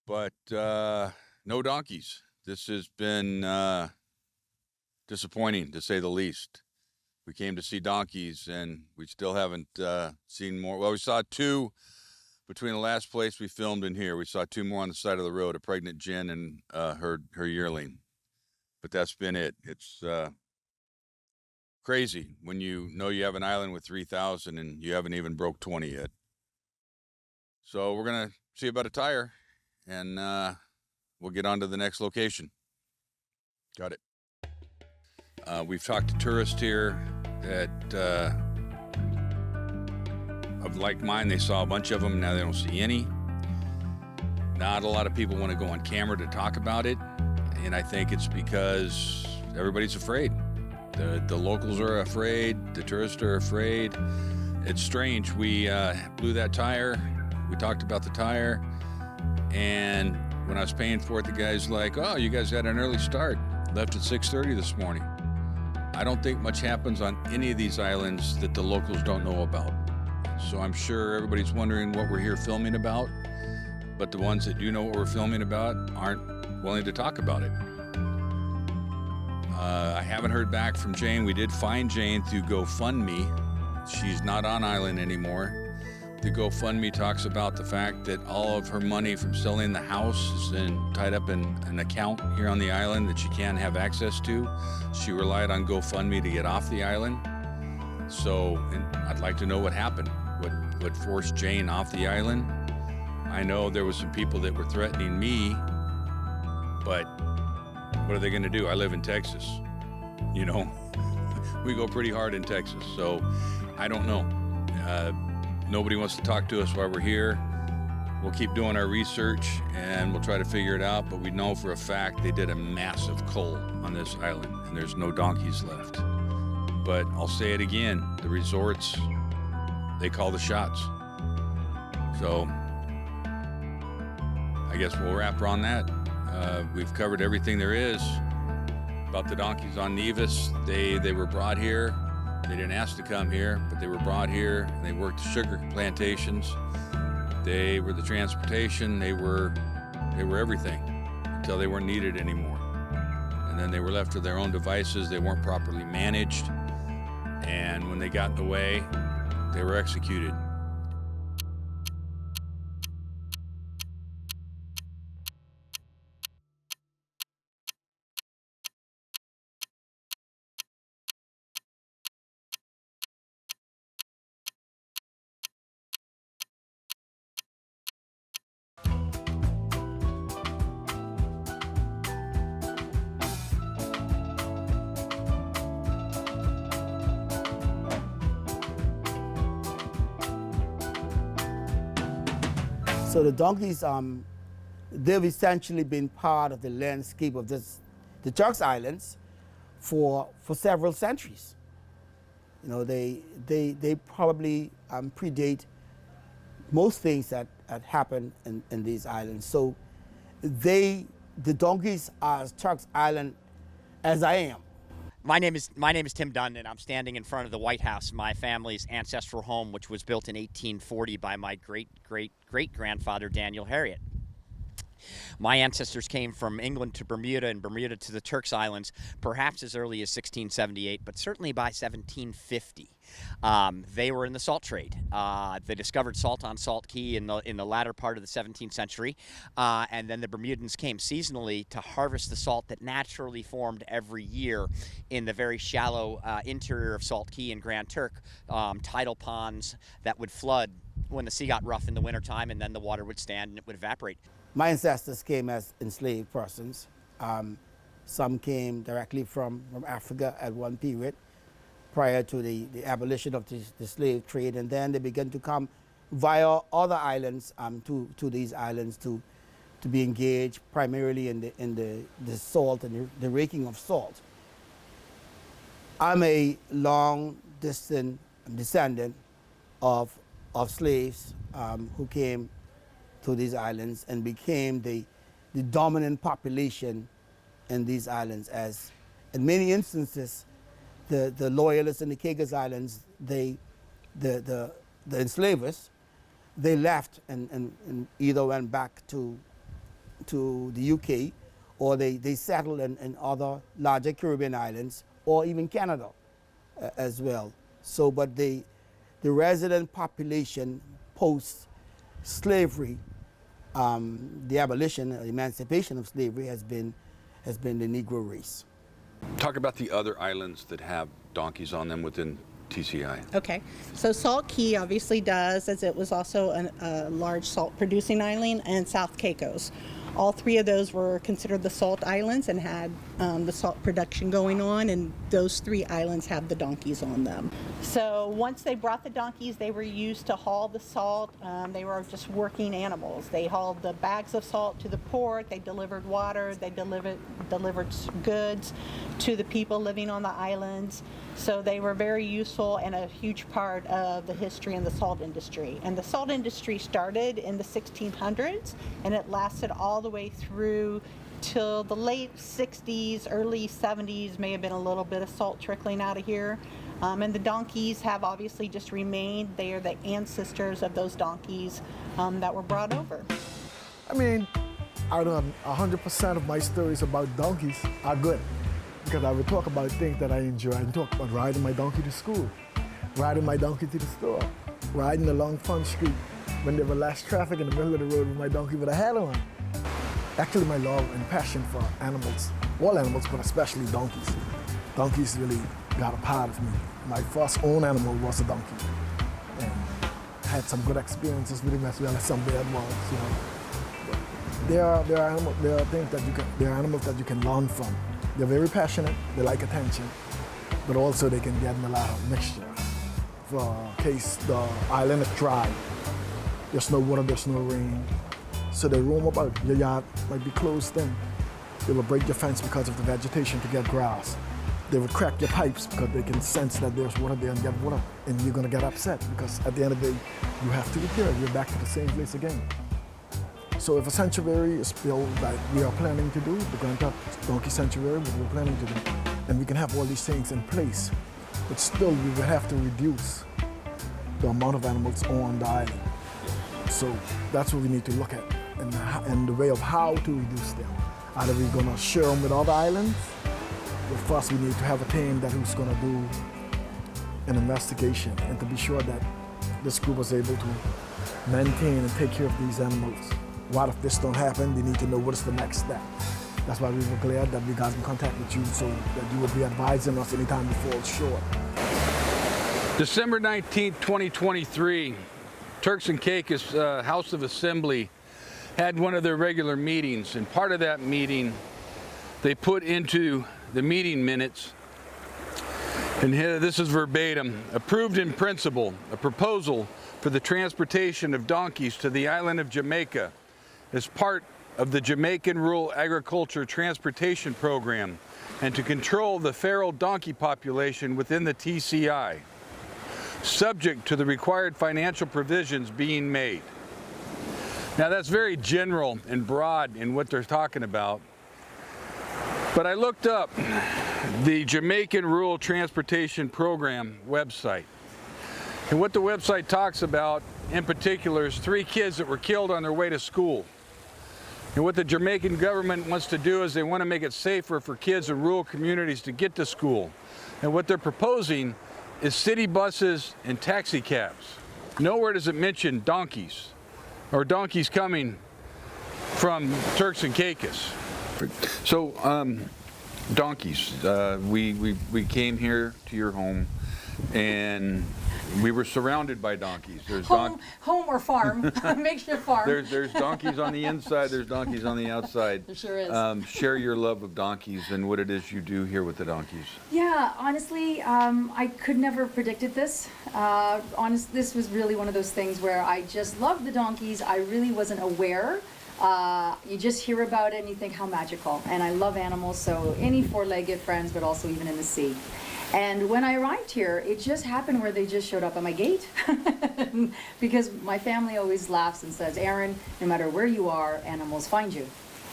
But no donkeys. This has been disappointing, to say the least. We came to see donkeys, and we still haven't seen more. Well, we saw two between the last place we filmed and here. We saw two more on the side of the road, a pregnant gin and her yearling. But that's been it. It's crazy when you know you have an island with 3,000 and you haven't even broke 20 yet. So we're going to see about a tire, and we'll get on to the next location. Got it. We've talked to tourists here that of like mine. They saw a bunch of them. Now they don't see any. Not a lot of people want to go on camera to talk about it, and I think it's because everybody's afraid. The locals are afraid. The tourists are afraid. It's strange. We blew that tire. We talked about the tire, and when I was paying for it, the guy's like, "Oh, you guys had an early start. Left at 6:30 this morning." I don't think much happens on any of these islands that the locals don't know about. So I'm sure everybody's wondering what we're here filming about, but the ones that do know what we're filming about aren't willing to talk about it. I haven't heard back from Jane. We did find Jane through GoFundMe. She's not on island anymore. The GoFundMe talks about the fact that all of her money from selling the house is tied up in an account here on the island that she can't have access to. She relied on GoFundMe to get off the island. So I'd like to know what happened. What forced Jane off the island? I know there was some people that were threatening me, but what are they going to do? I live in Texas. You know, we go pretty hard in Texas. So I don't know. Nobody wants to talk to us while we're here. We'll keep doing our research and we'll try to figure it out, but we know for a fact they did a massive cull on this island and there's no donkeys left. But I'll say it again, the resorts, they call the shots. So I guess we'll wrap around that. We've covered everything there is about the donkeys on Nevis. They were brought here. They didn't ask to come here, but they were brought here. And they worked the sugar plantations. They were the transportation. They were everything until they weren't needed anymore. And then they were left to their own devices. They weren't properly managed. And when they got in the way, they were executed. So the donkeys, they've essentially been part of the landscape of the Turks Islands for several centuries. You know, they probably predate most things that happen in these islands. So the donkeys are as Turks Island as I am. My name is Tim Dunn, and I'm standing in front of the White House, my family's ancestral home, which was built in 1840 by my great-great-great-grandfather, Daniel Harriet. My ancestors came from England to Bermuda and Bermuda to the Turks Islands, perhaps as early as 1678, but certainly by 1750. They were in the salt trade. They discovered salt on Salt Key in the latter part of the 17th century, and then the Bermudans came seasonally to harvest the salt that naturally formed every year in the very shallow interior of Salt Key and Grand Turk, tidal ponds that would flood when the sea got rough in the wintertime, and then the water would stand and it would evaporate. My ancestors came as enslaved persons. Some came directly from Africa at one period prior to the abolition of the slave trade, and then they began to come via other islands to these islands to be engaged primarily in the salt and the raking of salt. I'm a long-distance descendant of slaves who came to these islands and became the dominant population in these islands. As in many instances, the loyalists in the Caicos Islands, the enslavers, they left and either went back to the UK, or they settled in other larger Caribbean islands, or even Canada as well. So, but the resident population post-slavery, the abolition, the emancipation of slavery has been the Negro race. Talk about the other islands that have donkeys on them within TCI. Okay, so Salt Key obviously does, as it was also a large salt producing island, and South Caicos. All three of those were considered the salt islands and had the salt production going on, and those three islands have the donkeys on them. So once they brought the donkeys, they were used to haul the salt. They were just working animals. They hauled the bags of salt to the port, they delivered water, they delivered goods to the people living on the islands. So they were very useful and a huge part of the history in the salt industry. And the salt industry started in the 1600s, and it lasted all the way through till the late 60s, early 70s, may have been a little bit of salt trickling out of here. And the donkeys have obviously just remained. They are the ancestors of those donkeys that were brought over. I mean, I don't know, 100% of my stories about donkeys are good, because I would talk about things that I enjoy. I talk about riding my donkey to school, riding my donkey to the store, riding along Front Street when there was less traffic in the middle of the road with my donkey with a hat on. Actually, my love and passion for animals, all animals, but especially donkeys. Donkeys really got a part of me. My first own animal was a donkey, and I had some good experiences with him as well as some bad ones, you know. But there are animals that you can learn from. They're very passionate, they like attention, but also they can get in a lot of mixture. For case the island is dry, there's no water, there's no rain, so they roam about. Your yard might be closed in. They will break your fence because of the vegetation to get grass. They would crack your pipes because they can sense that there's water there and get water, and you're gonna get upset because at the end of the day, you have to repair. You're back to the same place again. So if a sanctuary is built that we are planning to do, the Grand Turks Donkey Sanctuary, what we're planning to do, and we can have all these things in place, but still we would have to reduce the amount of animals on the island. So that's what we need to look at, and the way of how to reduce them. Either we're gonna share them with other islands, but first we need to have a team who's gonna do an investigation and to be sure that this group was able to maintain and take care of these animals. What if this don't happen? They need to know what is the next step. That's why we were glad that we got in contact with you, so that you would be advising us anytime we fall short. December 19th, 2023, Turks and Caicos House of Assembly had one of their regular meetings, and part of that meeting they put into the meeting minutes, and here, this is verbatim: approved in principle, a proposal for the transportation of donkeys to the island of Jamaica as part of the Jamaican Rural Agriculture Transportation Program and to control the feral donkey population within the TCI, subject to the required financial provisions being made. Now that's very general and broad in what they're talking about, but I looked up the Jamaican Rural Transportation Program website. And what the website talks about in particular is 3 kids that were killed on their way to school. And what the Jamaican government wants to do is they want to make it safer for kids in rural communities to get to school. And what they're proposing is city buses and taxi cabs. Nowhere does it mention donkeys or donkeys coming from Turks and Caicos. So donkeys, we came here to your home and we were surrounded by donkeys. There's home or farm, makeshift farm. There's donkeys on the inside, there's donkeys on the outside. There sure is. Share your love of donkeys and what it is you do here with the donkeys. Yeah, honestly, I could never have predicted this. This was really one of those things where I just loved the donkeys. I really wasn't aware. You just hear about it and you think how magical. And I love animals, so any 4-legged friends, but also even in the sea. And when I arrived here, it just happened where they just showed up at my gate. Because my family always laughs and says, Aaron, no matter where you are, animals find you.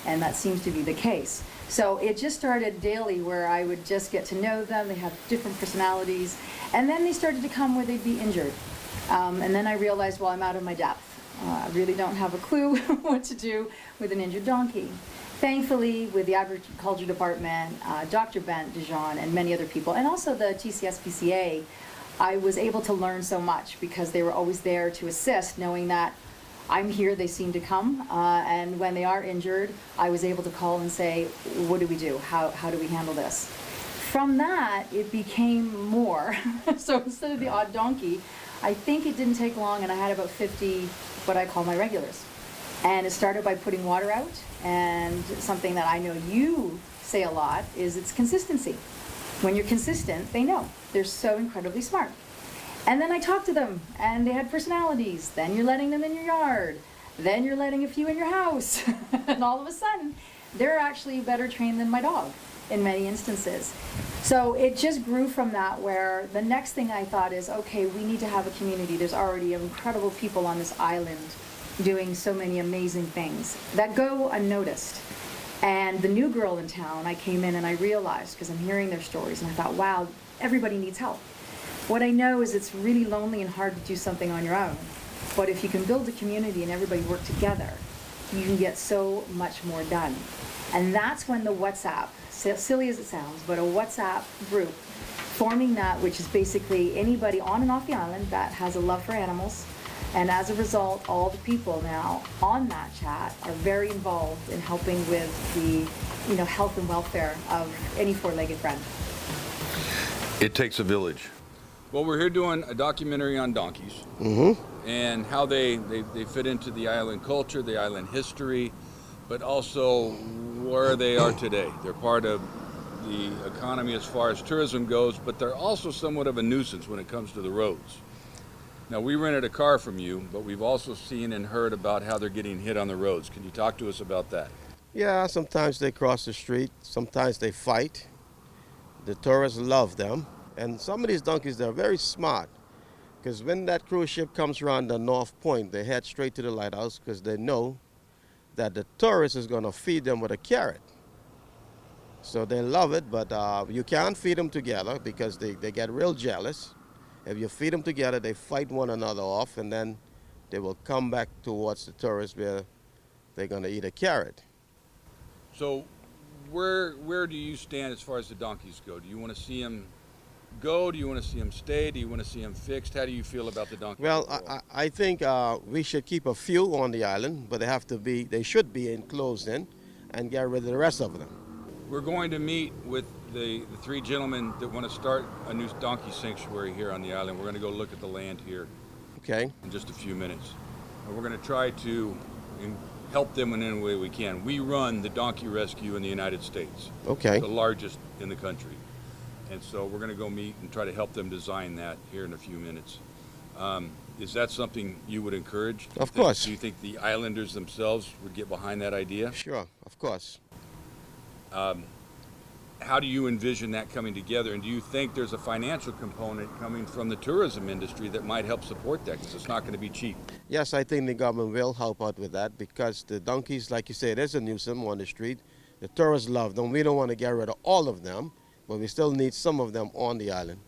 And that seems to be the case. So it just started daily where I would just get to know them. They have different personalities. And then they started to come where they'd be injured. And then I realized, well, I'm out of my depth. I really don't have a clue what to do with an injured donkey. Thankfully, with the agriculture department, Dr. Bent Dijon, and many other people, and also the TCSPCA, I was able to learn so much because they were always there to assist, knowing that I'm here, they seem to come, and when they are injured, I was able to call and say, what do we do? How do we handle this? From that, it became more. So instead of the odd donkey, I think it didn't take long, and I had about 50 what I call my regulars. And it started by putting water out, and something that I know you say a lot is it's consistency. When you're consistent, they know. They're so incredibly smart. And then I talked to them, and they had personalities. Then you're letting them in your yard. Then you're letting a few in your house. And all of a sudden, they're actually better trained than my dog in many instances. So it just grew from that, where the next thing I thought is, okay, we need to have a community. There's already incredible people on this island doing so many amazing things that go unnoticed. And the new girl in town, I came in and I realized, because I'm hearing their stories, and I thought, wow, everybody needs help. What I know is it's really lonely and hard to do something on your own. But if you can build a community and everybody work together, you can get so much more done. And that's when the WhatsApp, silly as it sounds, but a WhatsApp group, forming that, which is basically anybody on and off the island that has a love for animals. And as a result, all the people now on that chat are very involved in helping with the, health and welfare of any 4-legged friend. It takes a village. Well, we're here doing a documentary on donkeys and how they fit into the island culture, the island history, but also where they are today. They're part of the economy as far as tourism goes, but they're also somewhat of a nuisance when it comes to the roads. Now, we rented a car from you, but we've also seen and heard about how they're getting hit on the roads. Can you talk to us about that? Yeah, sometimes they cross the street, sometimes they fight. The tourists love them. And some of these donkeys, they're very smart, because when that cruise ship comes around the North Point, they head straight to the lighthouse because they know that the tourist is going to feed them with a carrot. So they love it, but you can't feed them together because they get real jealous. If you feed them together, they fight one another off, and then they will come back towards the tourists where they're going to eat a carrot. So where do you stand as far as the donkeys go? Do you want to see them go? Do you want to see them stay? Do you want to see them fixed? How do you feel about the donkeys? Well, I think we should keep a few on the island, but they should be enclosed in and get rid of the rest of them. We're going to meet with the 3 gentlemen that want to start a new donkey sanctuary here on the island. We're going to go look at the land here. Okay. In just a few minutes. And we're going to try to help them in any way we can. We run the donkey rescue in the United States. Okay. The largest in the country. And so we're going to go meet and try to help them design that here in a few minutes. Is that something you would encourage? Of course. Do you think the islanders themselves would get behind that idea? Sure, of course. How do you envision that coming together? And do you think there's a financial component coming from the tourism industry that might help support that? Because it's not going to be cheap. Yes, I think the government will help out with that because the donkeys, like you said, there's a nuisance on the street. The tourists love them. We don't want to get rid of all of them, but we still need some of them on the island.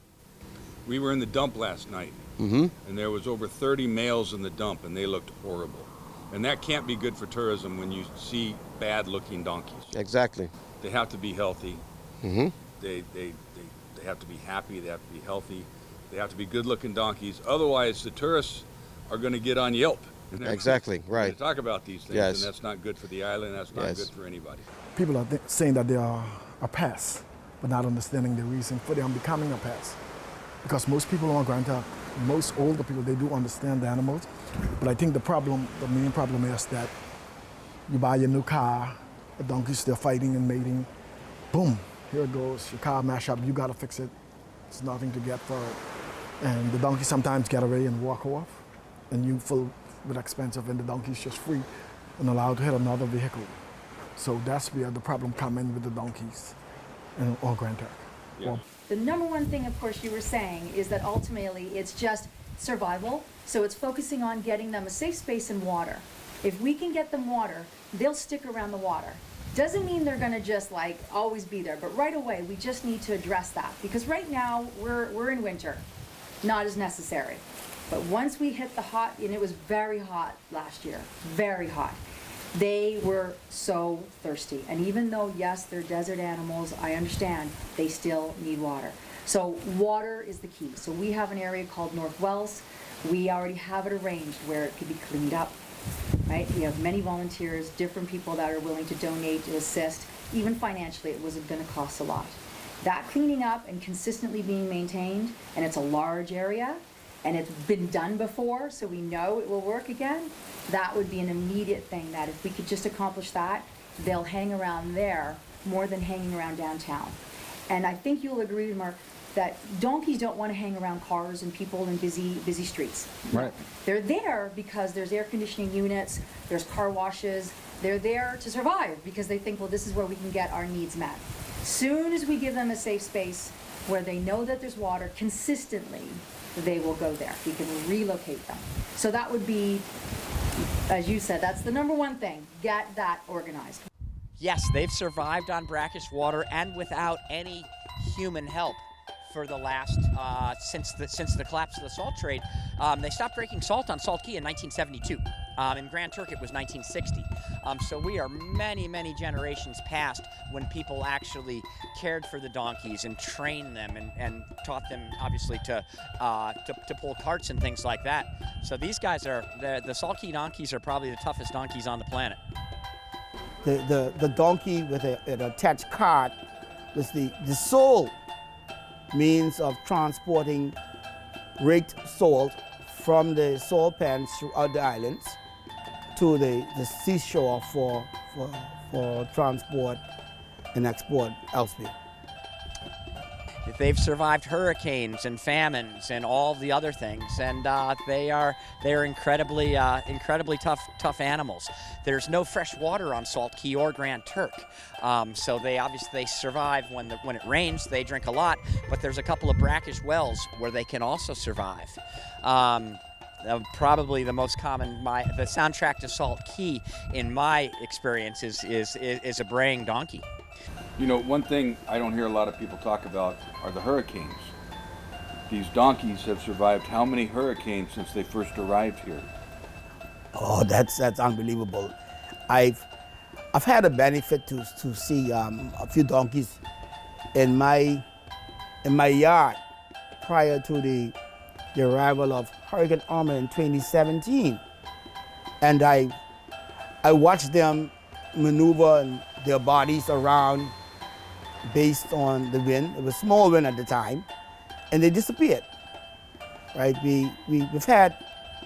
We were in the dump last night, Mm-hmm. and there was over 30 males in the dump, and they looked horrible. And that can't be good for tourism when you see bad-looking donkeys. Exactly. They have to be healthy. Mm-hmm. They have to be happy. They have to be healthy. They have to be good-looking donkeys. Otherwise, the tourists are going to get on Yelp. And they're Exactly, right. They talk about these things, Yes. and that's not good for the island. That's not Yes. good for anybody. People are saying that they are a pest, but not understanding the reason for them becoming a pest. Because most people on Grand Turk, most older people, they do understand the animals. But I think the main problem is that you buy your new car, the donkey's still fighting and mating, boom, here it goes, your car mash up, you gotta fix it. It's nothing to get for it. And the donkey sometimes get away and walk off, and you feel with expensive, and the donkey's just free and allowed to hit another vehicle. So that's where the problem come in with the donkeys on Grand Turk. Yeah. The number one thing, of course, you were saying is that ultimately it's just survival. So it's focusing on getting them a safe space and water. If we can get them water, they'll stick around the water. Doesn't mean they're going to just like always be there, but right away we just need to address that because right now we're in winter, not as necessary. But once we hit the hot, and it was very hot last year, very hot. They were so thirsty. And even though, yes, they're desert animals, I understand, they still need water. So water is the key. So we have an area called North Wells. We already have it arranged where it could be cleaned up, right? We have many volunteers, different people that are willing to donate, to assist. Even financially, it wasn't going to cost a lot. That cleaning up and consistently being maintained, and it's a large area, and it's been done before, so we know it will work again, that would be an immediate thing that if we could just accomplish that, they'll hang around there more than hanging around downtown. And I think you'll agree, Mark, that donkeys don't want to hang around cars and people in busy streets. Right. They're there because there's air conditioning units, there's car washes, they're there to survive because they think, well, this is where we can get our needs met. Soon as we give them a safe space where they know that there's water consistently, they will go there. We can relocate them. So that would be, as you said, that's the number one thing. Get that organized. Yes, they've survived on brackish water and without any human help for the last since the collapse of the salt trade. They stopped breaking salt on Salt Key in 1972. In Grand Turk, it was 1960. So we are many generations past when people actually cared for the donkeys and trained them and taught them, obviously, to pull carts and things like that. So these guys are the Salt Key donkeys are probably the toughest donkeys on the planet. The donkey with an attached cart was the sole means of transporting raked salt from the salt pans throughout the islands to the seashore for transport and export elsewhere. They've survived hurricanes and famines and all the other things, and they're incredibly tough animals. There's no fresh water on Salt Key or Grand Turk, so they survive when it rains. They drink a lot, but there's a couple of brackish wells where they can also survive. Probably the most common, the soundtrack to Salt Key, in my experience, is a braying donkey. You know, one thing I don't hear a lot of people talk about are the hurricanes. These donkeys have survived how many hurricanes since they first arrived here? Oh, that's unbelievable. I've had a benefit to see a few donkeys in my yard prior to the arrival of Hurricane Irma in 2017, and I watched them maneuver and their bodies around based on the wind. It was small wind at the time, and they disappeared. Right? We've had,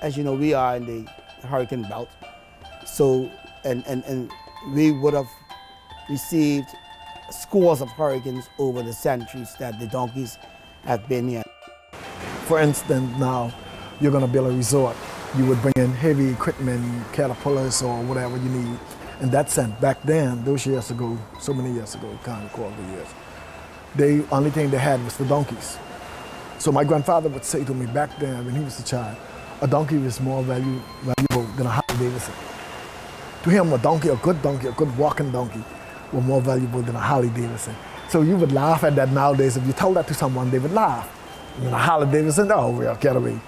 as you know, we are in the hurricane belt, so and we would have received scores of hurricanes over the centuries that the donkeys have been here. For instance, now you're going to build a resort, you would bring in heavy equipment, caterpillars or whatever you need. In that sense, back then, those years ago, so many years ago, you can't recall the years, the only thing they had was the donkeys. So my grandfather would say to me back then when he was a child, a donkey was more valuable than a Harley Davidson. To him, a good walking donkey, was more valuable than a Harley Davidson. So you would laugh at that nowadays. If you told that to someone, they would laugh. You know, a Harley Davidson, oh, well, get away.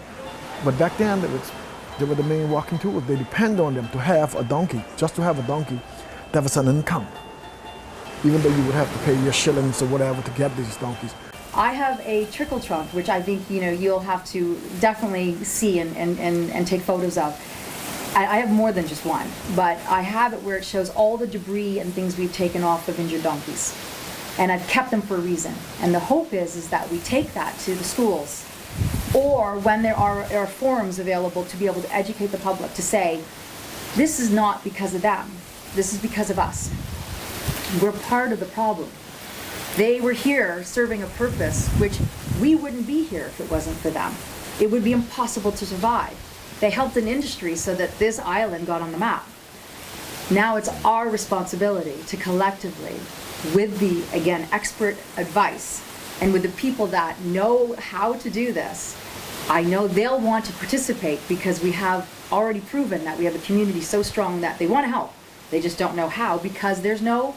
But back then, they were the main walking tools. They depend on them to have a donkey. Just to have a donkey, that was an income. Even though you would have to pay your shillings or whatever to get these donkeys. I have a trickle trunk, which I think you'll have to definitely see and take photos of. I have more than just one, but I have it where it shows all the debris and things we've taken off of injured donkeys. And I've kept them for a reason. And the hope is that we take that to the schools, or when there are forums available to be able to educate the public to say, this is not because of them, this is because of us. We're part of the problem. They were here serving a purpose which we wouldn't be here if it wasn't for them. It would be impossible to survive. They helped an industry so that this island got on the map. Now it's our responsibility to collectively, with the, again, expert advice, and with the people that know how to do this, I know they'll want to participate because we have already proven that we have a community so strong that they want to help. They just don't know how because there's no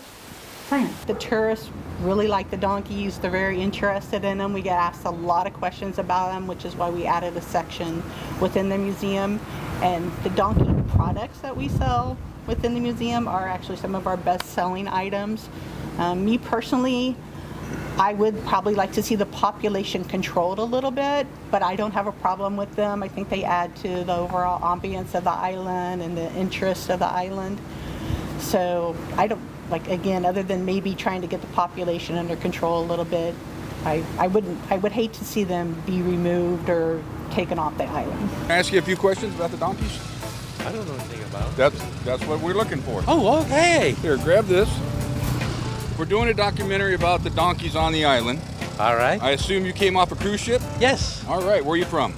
plan. The tourists really like the donkeys. They're very interested in them. We get asked a lot of questions about them, which is why we added a section within the museum. And the donkey products that we sell within the museum are actually some of our best-selling items. Me personally, I would probably like to see the population controlled a little bit, but I don't have a problem with them. I think they add to the overall ambience of the island and the interest of the island. So I don't, like, again, other than maybe trying to get the population under control a little bit, I would hate to see them be removed or taken off the island. Can I ask you a few questions about the donkeys? I don't know anything about it. That's what we're looking for. Oh, okay. Here, grab this. We're doing a documentary about the donkeys on the island. All right. I assume you came off a cruise ship? Yes. All right, where are you from?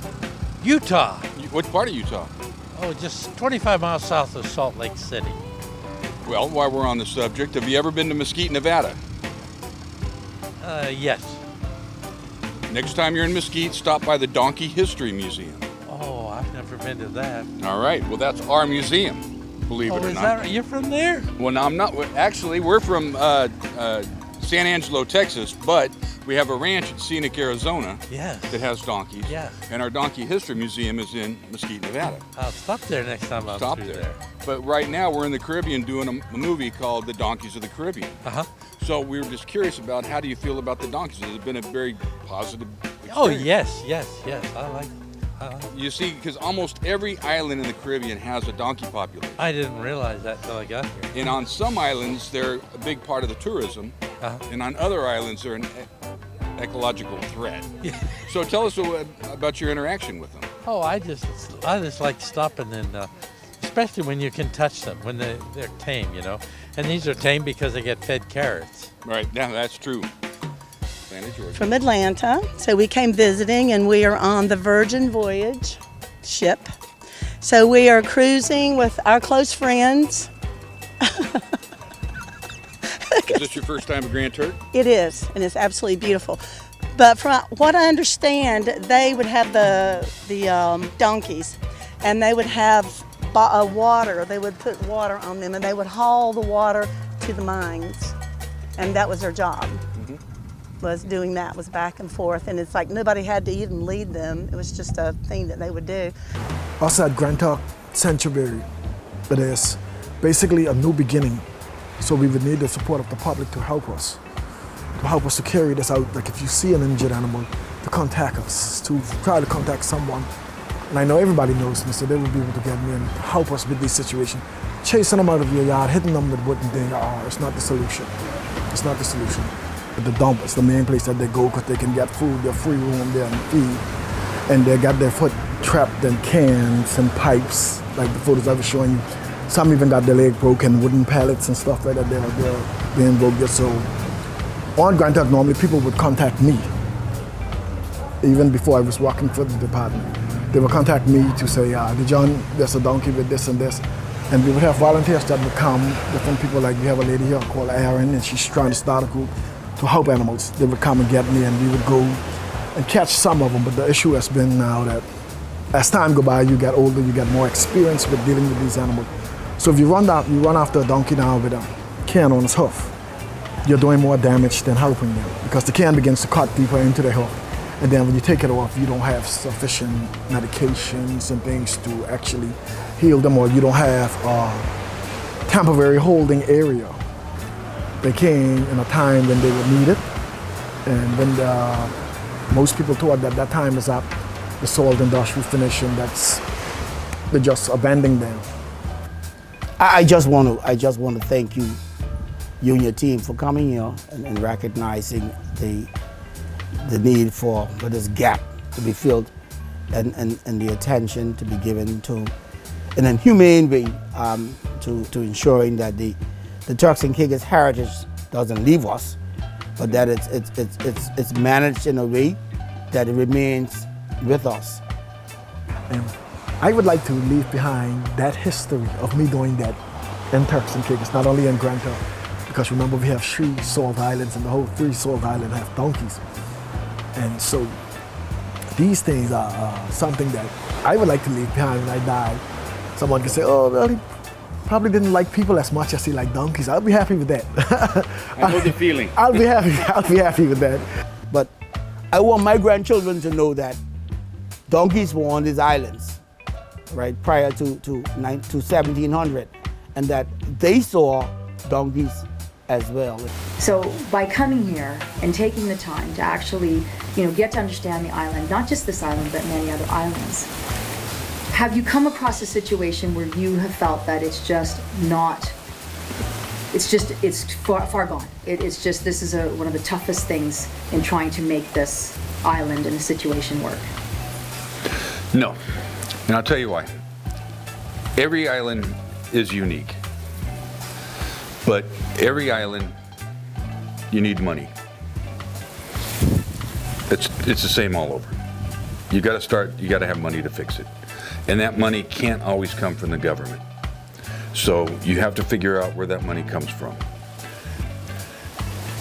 Utah. What part of Utah? Oh, just 25 miles south of Salt Lake City. Well, while we're on the subject, have you ever been to Mesquite, Nevada? Yes. Next time you're in Mesquite, stop by the Donkey History Museum. Oh, I've never been to that. All right, well, that's our museum, believe it or is not. that right? You're from there? Well, no, I'm not. Actually, we're from San Angelo, Texas, but we have a ranch in Scenic, Arizona that has donkeys. Yes. And our Donkey History Museum is in Mesquite, Nevada. I'll stop there next time I'm Stop through there. But right now we're in the Caribbean doing a movie called The Donkeys of the Caribbean. Uh-huh. So we were just curious about how do you feel about the donkeys? Has it been a very positive experience? Oh, yes. I like it. You see, because almost every island in the Caribbean has a donkey population. I didn't realize that till I got here. And on some islands, they're a big part of the tourism. And on other islands, they're an ecological threat. So tell us about your interaction with them. Oh, I just like stopping and, especially when you can touch them, when they're tame, you know. And these are tame because they get fed carrots. Right, yeah, that's true. From Atlanta, so we came visiting and we are on the Virgin Voyage ship. So we are cruising with our close friends. Is this your first time at Grand Turk? It is, and it's absolutely beautiful. But from what I understand, they would have the donkeys, and they would have water. They would put water on them, and they would haul the water to the mines, and that was their job. Was doing that, was back and forth, and it's like nobody had to even lead them. It was just a thing that they would do. Also at Grand Turk Sanctuary, it is basically a new beginning. So we would need the support of the public to help us to carry this out. Like if you see an injured animal, to contact us, to try to contact someone. And I know everybody knows me, so they will be able to get me and help us with this situation. Chasing them out of your yard, hitting them with wooden thing, it's not the solution. It's not the solution. The dump is the main place that they go because they can get food, their free room there and feed. And they got their foot trapped in cans and pipes, like the photos I was showing you. Some even got their leg broken, wooden pallets and stuff like that. They're being broken. So on Grand Turk, normally people would contact me, even before I was working for the department. they would contact me to say, John, there's a donkey with this and this. And we would have volunteers that would come, different people, like we have a lady here called Erin, and she's trying to start a group to help animals. They would come and get me, and we would go and catch some of them. But the issue has been now that as time goes by, you get older, you get more experience with dealing with these animals. So if you run after a donkey now with a can on its hoof, you're doing more damage than helping them, because the can begins to cut deeper into the hoof. And then when you take it off, you don't have sufficient medications and things to actually heal them, or you don't have a temporary holding area. They came in a time when they would need it, and when most people thought that that time is up, the salt industry finished, and they're just abandoning them. I just want to thank you and your team for coming here and recognizing the need for this gap to be filled, and the attention to be given to in a humane way to ensuring that the Turks and Caicos heritage doesn't leave us, but that it's managed in a way that it remains with us. And I would like to leave behind that history of me doing that in Turks and Caicos, not only in Grand Turk, because remember we have 3 salt islands, and the whole 3 salt islands have donkeys. And so these things are something that I would like to leave behind when I die. Someone can say, oh, well, he probably didn't like people as much as he liked donkeys. I'll be happy with that. I know the feeling. I'll be happy with that. But I want my grandchildren to know that donkeys were on these islands, right, prior to 1700, and that they saw donkeys as well. So by coming here and taking the time to actually, get to understand the island, not just this island, but many other islands, have you come across a situation where you have felt that it's just not, it's far gone? It's just, this is one of the toughest things in trying to make this island and the situation work? No, and I'll tell you why. Every island is unique, but every island, you need money. It's the same all over. You got to have money to fix it. And that money can't always come from the government. So you have to figure out where that money comes from.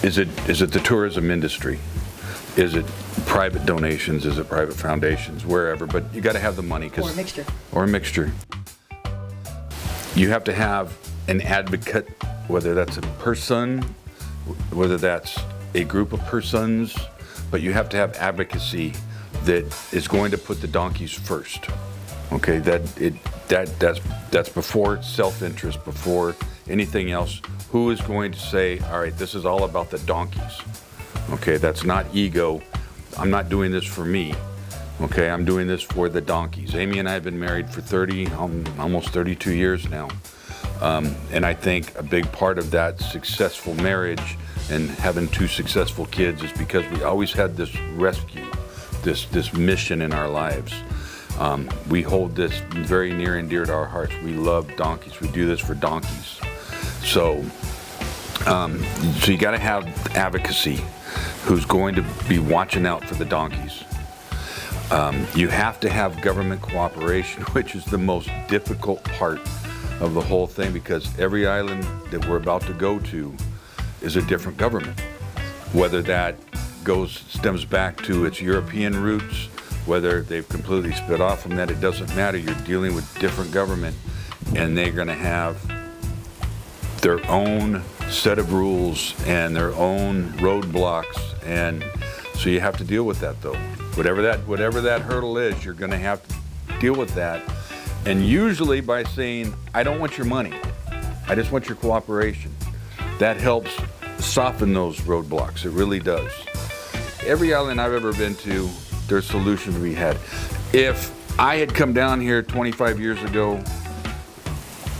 Is it the tourism industry? Is it private donations? Is it private foundations? Wherever, but you got to have the money. Or a mixture. Or a mixture. You have to have an advocate, whether that's a person, whether that's a group of persons, but you have to have advocacy that is going to put the donkeys first. Okay, that's before self-interest, before anything else. Who is going to say, all right, this is all about the donkeys? Okay, that's not ego. I'm not doing this for me. Okay, I'm doing this for the donkeys. Amy and I have been married for almost 32 years now. And I think a big part of that successful marriage and having 2 successful kids is because we always had this rescue, this mission in our lives. We hold this very near and dear to our hearts. We love donkeys. We do this for donkeys. So you got to have advocacy who's going to be watching out for the donkeys. You have to have government cooperation, which is the most difficult part of the whole thing, because every island that we're about to go to is a different government. Whether that stems back to its European roots, whether they've completely split off from that, it doesn't matter. You're dealing with different government, and they're going to have their own set of rules and their own roadblocks, and so you have to deal with that, though. Whatever that hurdle is, you're going to have to deal with that, and usually by saying, I don't want your money, I just want your cooperation. That helps soften those roadblocks. It really does. Every island I've ever been to, there's solutions we had. If I had come down here 25 years ago,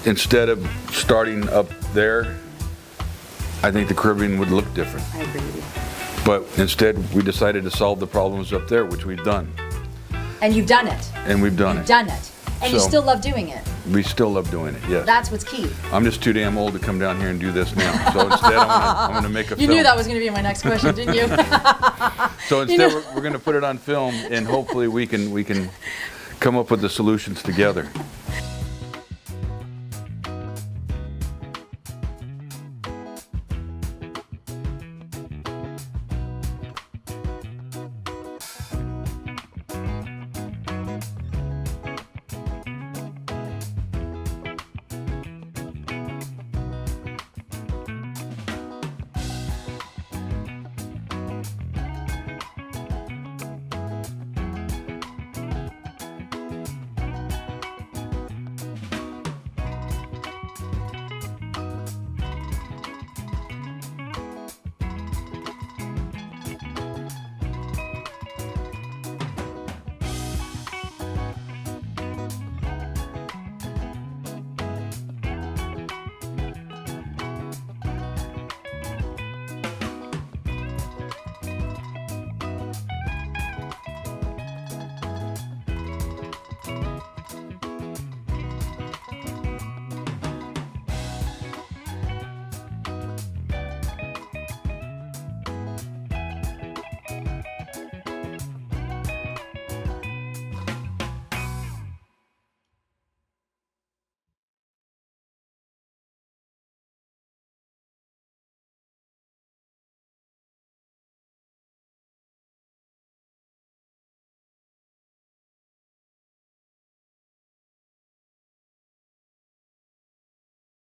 instead of starting up there, I think the Caribbean would look different. I agree with you. But instead, we decided to solve the problems up there, which we've done. And you've done it. And we've done You've it. done it. And you So- still love doing it. We still love doing it, yes. That's what's key. I'm just too damn old to come down here and do this now. So instead, I'm going to make a You film. knew that was going to be my next question, didn't you? So You instead, know- we're going to put it on film, and hopefully we can come up with the solutions together.